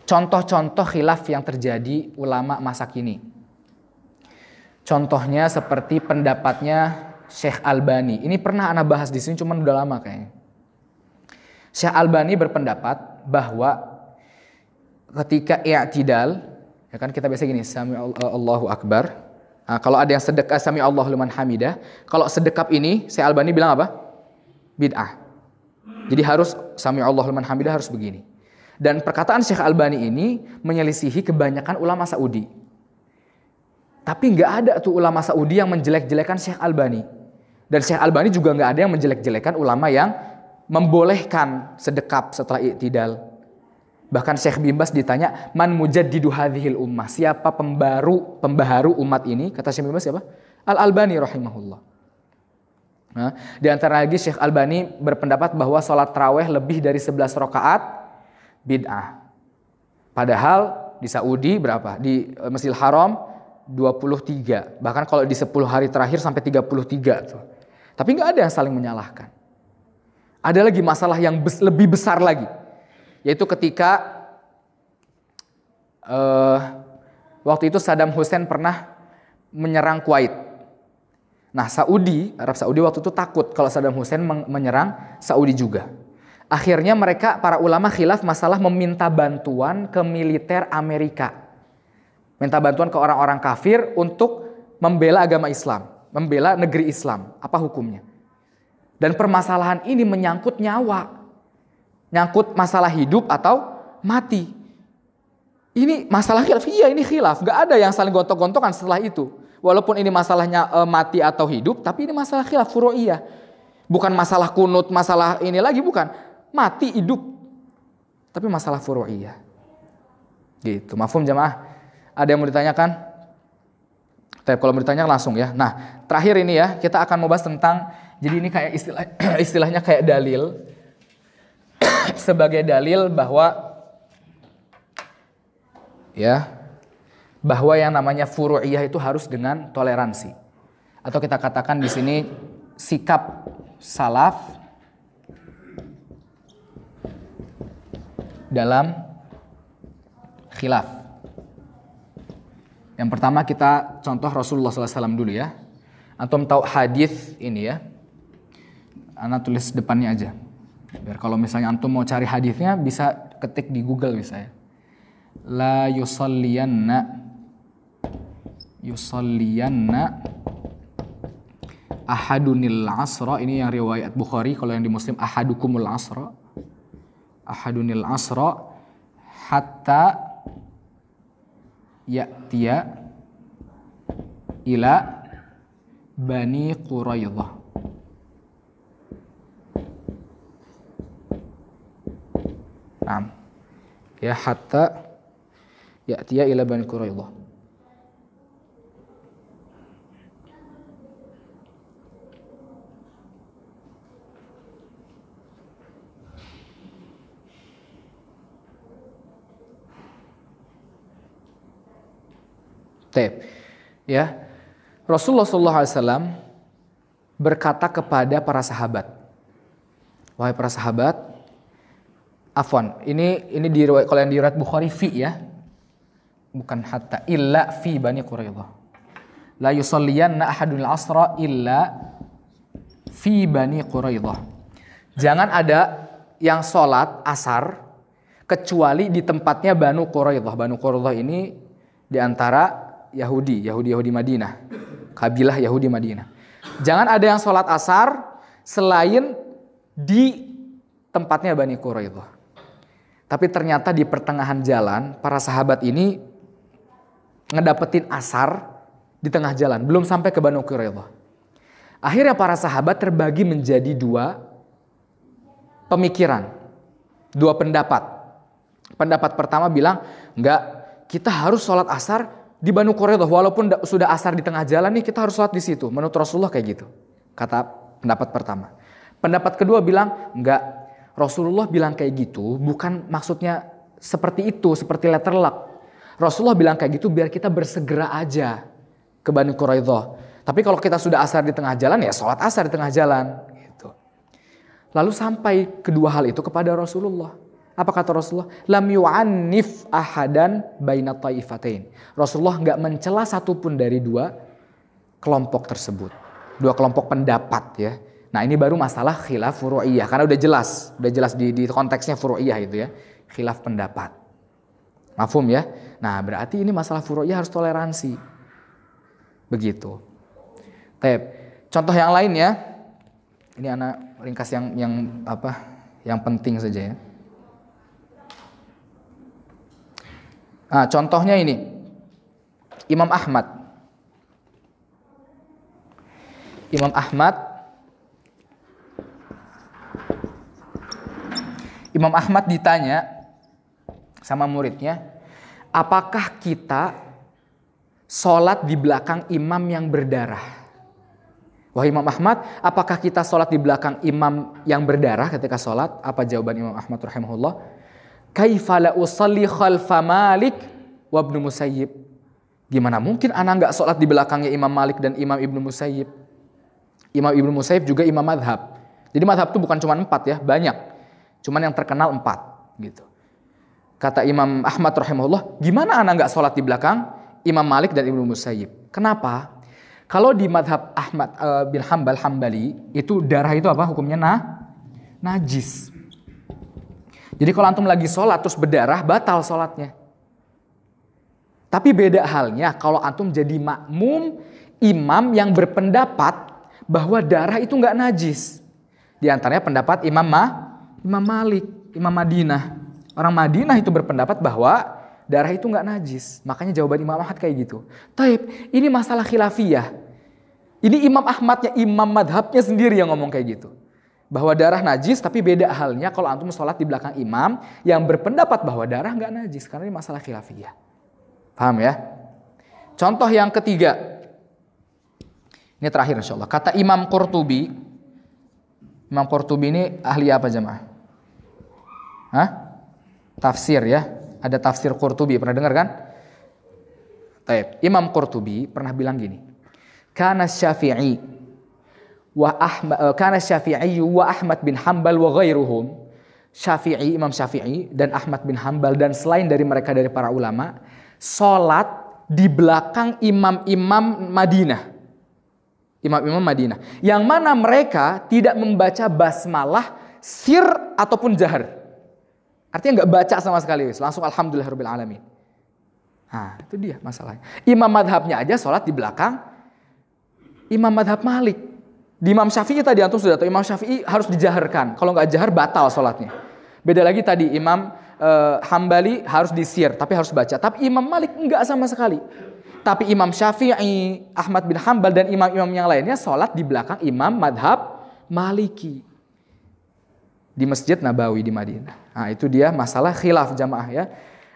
contoh-contoh khilaf yang terjadi ulama masa kini. Contohnya seperti pendapatnya Syekh Albani. Ini pernah ana bahas di sini cuman udah lama kayaknya. Syekh Albani berpendapat bahwa ketika i'tidal, ya kan kita biasa gini, sami Allahu Akbar. Nah, kalau ada yang sedekah sami Allahu liman hamidah, kalau sedekap ini Syekh Albani bilang apa? Bid'ah. Jadi harus sami Allahu liman hamidah harus begini. Dan perkataan Syekh Albani ini menyelisihi kebanyakan ulama Saudi. Tapi nggak ada tuh ulama Saudi yang menjelek-jelekan Syekh Albani. Dan Syekh Albani juga nggak ada yang menjelek-jelekan ulama yang membolehkan sedekap setelah i'tidal. Bahkan Syekh Bin Bas ditanya, man mujaddidu hadhil ummah, siapa pembaharu umat ini? Kata Syekh Bin Bas siapa? Al-Albani rahimahullah. Nah, di antara lagi Syekh Albani berpendapat bahwa sholat tarawih lebih dari 11 rakaat bid'ah. Padahal di Saudi berapa? Di Masjidil Haram 23. Bahkan kalau di 10 hari terakhir sampai 33 tuh. Tapi nggak ada yang saling menyalahkan. Ada lagi masalah yang lebih besar lagi, yaitu ketika waktu itu Saddam Hussein pernah menyerang Kuwait. Nah, Arab Saudi waktu itu takut kalau Saddam Hussein menyerang Saudi juga. Akhirnya mereka, para ulama khilaf masalah meminta bantuan ke militer Amerika. Minta bantuan ke orang-orang kafir untuk membela agama Islam, membela negeri Islam. Apa hukumnya? Dan permasalahan ini menyangkut nyawa. Nyangkut masalah hidup atau mati. Ini masalah khilaf. Iya, ini khilaf. Gak ada yang saling gontok-gontokan setelah itu. Walaupun ini masalahnya mati atau hidup, tapi ini masalah khilaf furu'iyah. Bukan masalah kunut, masalah ini lagi, bukan. Mati, hidup. Tapi masalah furu'iyah. Gitu. Mafhum jamaah? Ada yang mau ditanyakan? Tapi kalau mau ditanya langsung ya. Nah, terakhir ini ya, kita akan membahas tentang, jadi ini kayak istilahnya kayak dalil. Sebagai dalil bahwa yang namanya furu'iyah itu harus dengan toleransi. Atau kita katakan di sini sikap salaf dalam khilaf. Yang pertama kita contoh Rasulullah SAW dulu ya. Antum tahu hadis ini ya. Ana tulis depannya aja. Biar kalau misalnya antum mau cari hadisnya bisa ketik di Google bisa ya. La yusalliyanna ahadunil asra, ini yang riwayat Bukhari. Kalau yang di Muslim ahadukumul asra, ahadunil asra hatta ya'tiya ila Bani Quraidah. Ya, hatta ya'tiya ila Bani Quraidah. Tep. Ya. Rasulullah SAW berkata kepada para sahabat, wahai para sahabat, afwan, ini kalau yang diriwayat Bukhari fi ya, bukan hatta, illa fi Bani Quraidah. La yusalliyanna ahadun al-asra illa fi Bani Quraidah. Jangan ada yang sholat asar kecuali di tempatnya Banu Quraidah. Banu Quraidah ini diantara Yahudi Madinah, kabilah Yahudi Madinah. Jangan ada yang sholat asar selain di tempatnya Bani Quraidah. Tapi ternyata di pertengahan jalan para sahabat ini ngedapetin asar di tengah jalan, belum sampai ke Banu Quraidah. Akhirnya para sahabat terbagi menjadi dua pemikiran, dua pendapat. Pendapat pertama bilang, enggak, kita harus sholat asar di Banu Quraidah, walaupun sudah asar di tengah jalan nih, kita harus sholat di situ. Menurut Rasulullah kayak gitu. Kata pendapat pertama. Pendapat kedua bilang, enggak, Rasulullah bilang kayak gitu bukan maksudnya seperti itu, seperti letter luck. Rasulullah bilang kayak gitu biar kita bersegera aja ke Banu Quraidah. Tapi kalau kita sudah asar di tengah jalan, ya sholat asar di tengah jalan. Gitu. Lalu sampai kedua hal itu kepada Rasulullah. Apa kata Rasulullah? Lam yu'annif ahadan baina taifatain. Rasulullah nggak mencela satupun dari dua kelompok tersebut. Dua kelompok pendapat ya. Nah ini baru masalah khilaf furu'iyah. Karena udah jelas di konteksnya furu'iyah itu ya. Khilaf pendapat. Mafhum ya? Nah berarti ini masalah furu'iyah harus toleransi. Begitu. Contoh yang lain ya. Ini anak ringkas yang penting saja ya. Nah, contohnya ini. Imam Ahmad ditanya sama muridnya, apakah kita sholat di belakang imam yang berdarah? Wahai Imam Ahmad, apakah kita sholat di belakang imam yang berdarah ketika sholat? Apa jawaban Imam Ahmad rahimahullah? Kaifa la usalli khalfa Malik wa Ibnu Musayyib? Gimana mungkin anak enggak sholat di belakangnya Imam Malik dan Imam Ibnu Musayyib? Imam Ibnu Musayyib juga imam madhab. Jadi madhab itu bukan cuma 4 ya, banyak. Cuman yang terkenal 4 gitu. Kata Imam Ahmad rahimahullah, gimana anak enggak sholat di belakang Imam Malik dan Ibnu Musayyib? Kenapa? Kalau di madhab Ahmad bin Hanbal Hambali, itu darah itu apa hukumnya? Najis. Jadi kalau antum lagi sholat terus berdarah, batal sholatnya. Tapi beda halnya kalau antum jadi makmum imam yang berpendapat bahwa darah itu nggak najis. Di antaranya pendapat Imam Malik, Imam Madinah. Orang Madinah itu berpendapat bahwa darah itu nggak najis. Makanya jawaban Imam Ahmad kayak gitu. Taib, ini masalah khilafiyah. Ini Imam Ahmadnya, imam madhabnya sendiri yang ngomong kayak gitu. Bahwa darah najis, tapi beda halnya kalau antum sholat di belakang imam yang berpendapat bahwa darah nggak najis. Karena ini masalah khilafiyah. Paham ya? Contoh yang ketiga. Ini terakhir insya Allah. Kata Imam Qurtubi. Imam Qurtubi ini ahli apa jemaah? Tafsir ya. Ada tafsir Qurtubi. Pernah dengar kan? Taib. Imam Qurtubi pernah bilang gini. Kana Syafi'i wa Ahmad bin Hanbal wa ghairuhum. Imam Syafi'i dan Ahmad bin Hanbal dan selain dari mereka dari para ulama salat di belakang imam-imam Madinah. Imam-imam Madinah yang mana mereka tidak membaca basmalah sir ataupun jahar. Artinya enggak baca sama sekali, langsung alhamdulillahirabbil alamin. Nah, itu dia masalahnya. Imam madhabnya aja salat di belakang imam madhab Malik. Di Imam Syafi'i tadi antum sudah tahu, Imam Syafi'i harus dijaharkan. Kalau nggak jahar batal sholatnya. Beda lagi tadi Imam Hambali harus disir, tapi harus baca. Tapi Imam Malik nggak sama sekali. Tapi Imam Syafi'i, Ahmad bin Hanbal dan imam-imam yang lainnya sholat di belakang Imam madhab Maliki di Masjid Nabawi di Madinah. Nah itu dia masalah khilaf jamaah ya.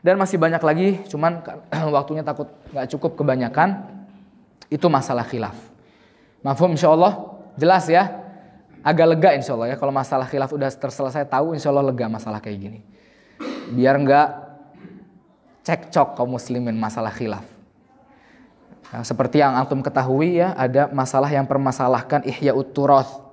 Dan masih banyak lagi, cuman waktunya takut nggak cukup kebanyakan. Itu masalah khilaf. Mafhum insyaallah. Jelas ya, agak lega insya Allah ya. Kalau masalah khilaf udah terselesai tahu, insya Allah lega masalah kayak gini. Biar nggak cekcok kaum muslimin masalah khilaf. Nah, seperti yang antum ketahui ya, ada masalah yang permasalahkan Ihya'ut Turath.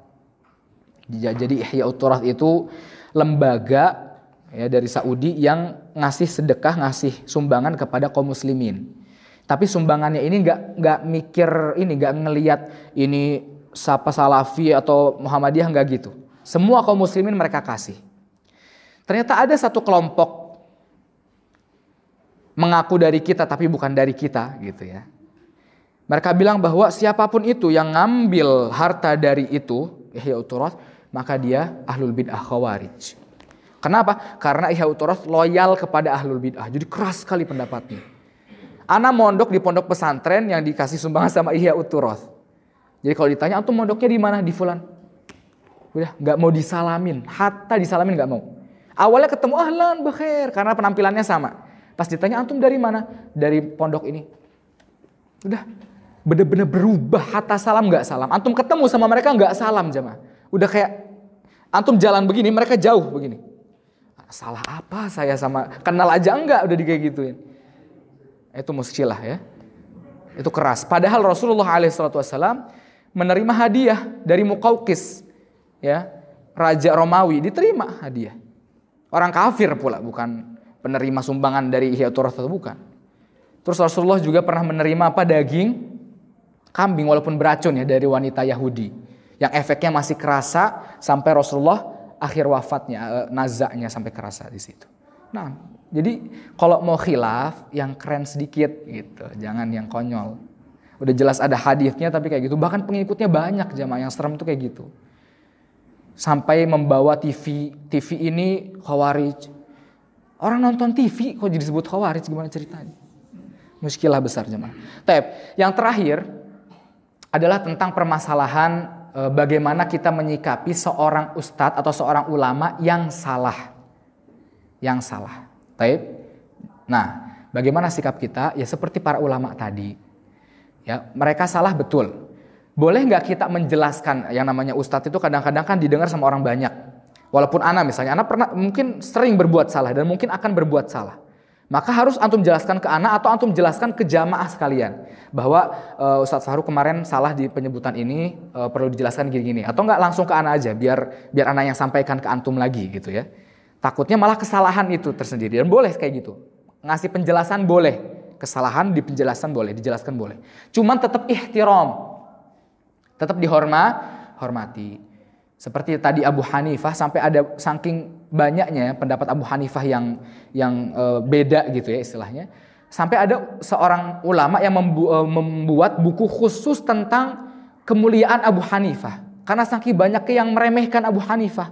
Jadi Ihya'ut Turath itu lembaga ya dari Saudi yang ngasih sedekah, ngasih sumbangan kepada kaum muslimin. Tapi sumbangannya ini nggak mikir ini, nggak ngelihat ini siapa Salafi atau Muhammadiyah, nggak gitu. Semua kaum muslimin mereka kasih. Ternyata ada satu kelompok mengaku dari kita tapi bukan dari kita gitu ya. Mereka bilang bahwa siapapun itu yang ngambil harta dari itu Ihya'ut Turath, maka dia ahlul bid'ah khawarij. Kenapa? Karena Ihya'ut Turath loyal kepada ahlul bid'ah. Jadi keras sekali pendapatnya. Ana mondok di pondok pesantren yang dikasih sumbangan sama Ihya'ut Turath. Jadi kalau ditanya antum mondoknya di mana? Di fulan. Udah nggak mau disalamin, hatta disalamin nggak mau. Awalnya ketemu ahlan bekhair karena penampilannya sama. Pas ditanya antum dari mana? Dari pondok ini. Udah bener-bener berubah, hatta salam nggak salam. Antum ketemu sama mereka nggak salam jemaah. Udah kayak antum jalan begini, mereka jauh begini. Salah apa saya sama kenal aja enggak udah kayak gituin. Itu muskilah ya. Itu keras. Padahal Rasulullah SAW menerima hadiah dari Muqawqis, ya, raja Romawi, diterima hadiah. Orang kafir pula, bukan penerima sumbangan dari Ihya'ut Turath atau bukan. Terus Rasulullah juga pernah menerima apa, daging kambing walaupun beracun ya dari wanita Yahudi, yang efeknya masih kerasa sampai Rasulullah akhir wafatnya, nazaknya sampai kerasa di situ. Nah, jadi kalau mau khilaf yang keren sedikit gitu, jangan yang konyol. Udah jelas ada hadisnya tapi kayak gitu, bahkan pengikutnya banyak jamaah. Yang serem tuh kayak gitu. Sampai membawa TV ini khawarij. Orang nonton TV kok jadi disebut khawarij, gimana ceritanya? Muskilah besar jemaah. Yang terakhir adalah tentang permasalahan bagaimana kita menyikapi seorang ustadz atau seorang ulama yang salah. Yang salah. Nah, bagaimana sikap kita? Ya seperti para ulama tadi. Ya, mereka salah betul. Boleh nggak kita menjelaskan, yang namanya ustadz itu kadang-kadang kan didengar sama orang banyak. Walaupun ana misalnya, ana pernah mungkin sering berbuat salah dan mungkin akan berbuat salah. Maka harus antum jelaskan ke ana atau antum jelaskan ke jamaah sekalian. Bahwa Ustadz Fahruk kemarin salah di penyebutan ini, perlu dijelaskan gini-gini. Atau nggak langsung ke ana aja, biar ana yang sampaikan ke antum lagi gitu ya. Takutnya malah kesalahan itu tersendiri. Dan boleh kayak gitu. Ngasih penjelasan boleh. Kesalahan di penjelasan boleh, dijelaskan boleh. Cuman tetap ihtiram. Tetap dihormati. Seperti tadi Abu Hanifah, sampai ada saking banyaknya pendapat Abu Hanifah yang beda gitu ya istilahnya. Sampai ada seorang ulama yang membuat buku khusus tentang kemuliaan Abu Hanifah. Karena saking banyaknya yang meremehkan Abu Hanifah.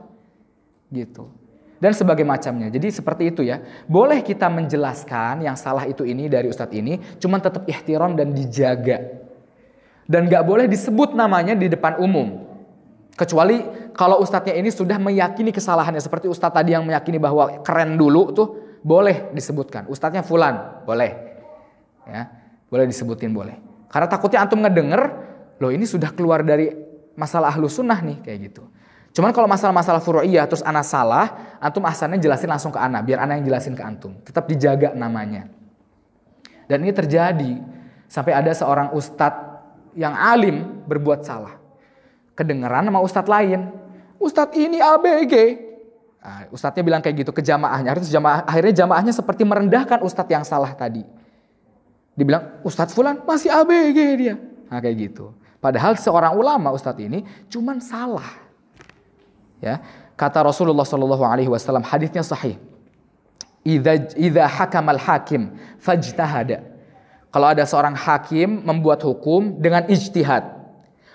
Gitu. Dan sebagai macamnya. Jadi seperti itu ya. Boleh kita menjelaskan yang salah itu ini dari ustadz ini, cuman tetap ihtiram dan dijaga. Dan gak boleh disebut namanya di depan umum. Kecuali kalau ustadznya ini sudah meyakini kesalahannya. Seperti ustadz tadi yang meyakini bahwa keren dulu tuh, boleh disebutkan. Ustadznya fulan, boleh. Ya, boleh disebutin, boleh. Karena takutnya antum ngedenger, loh ini sudah keluar dari masalah ahlu sunnah nih, kayak gitu. Cuman kalau masalah-masalah furu'iyah terus ana salah, antum ahsannya jelasin langsung ke ana, biar ana yang jelasin ke antum. Tetap dijaga namanya. Dan ini terjadi sampai ada seorang ustadz yang alim berbuat salah. Kedengeran sama ustadz lain. Ustadz ini ABG. Nah, ustadznya bilang kayak gitu ke jamaahnya. Akhirnya jamaahnya seperti merendahkan ustadz yang salah tadi. Dibilang ustadz fulan masih ABG dia. Nah kayak gitu. Padahal seorang ulama ustadz ini cuman salah. Ya, kata Rasulullah SAW, hadisnya sahih. Idza hakamal hakim fajtahada. Kalau ada seorang hakim membuat hukum dengan ijtihad,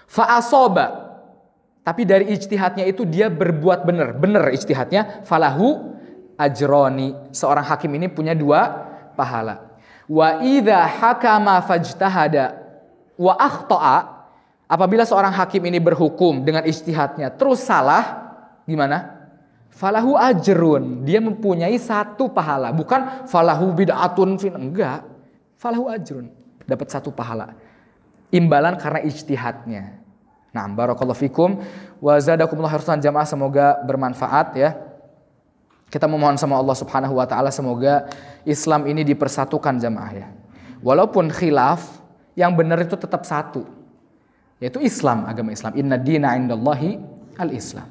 fa asaba, tapi dari ijtihadnya itu dia berbuat benar ijtihadnya, falahu ajroni. Seorang hakim ini punya 2 pahala. Wa idza hakama fajtahada wa akhta'a, apabila seorang hakim ini berhukum dengan ijtihadnya terus salah, gimana? Falahu ajrun, dia mempunyai 1 pahala, bukan falahu bid'atun fin, enggak. Falahu ajrun, dapat 1 pahala. Imbalan karena ijtihadnya. Nah, barakallahu fikum wa zadakumullah khairan jamaah, semoga bermanfaat ya. Kita memohon sama Allah Subhanahu wa taala semoga Islam ini dipersatukan jamaah ya. Walaupun khilaf yang benar itu tetap satu, yaitu Islam, agama Islam. Inna dina indallahi al-Islam.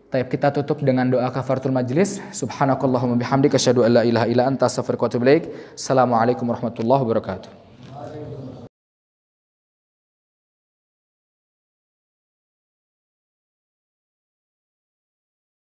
Taib, kita tutup dengan doa kafaratul majlis. Subhanakallahumma bihamdika asyhadu an la ilaha illa anta astaghfiruka wa atubu ilaik. Assalamualaikum warahmatullahi wabarakatuh.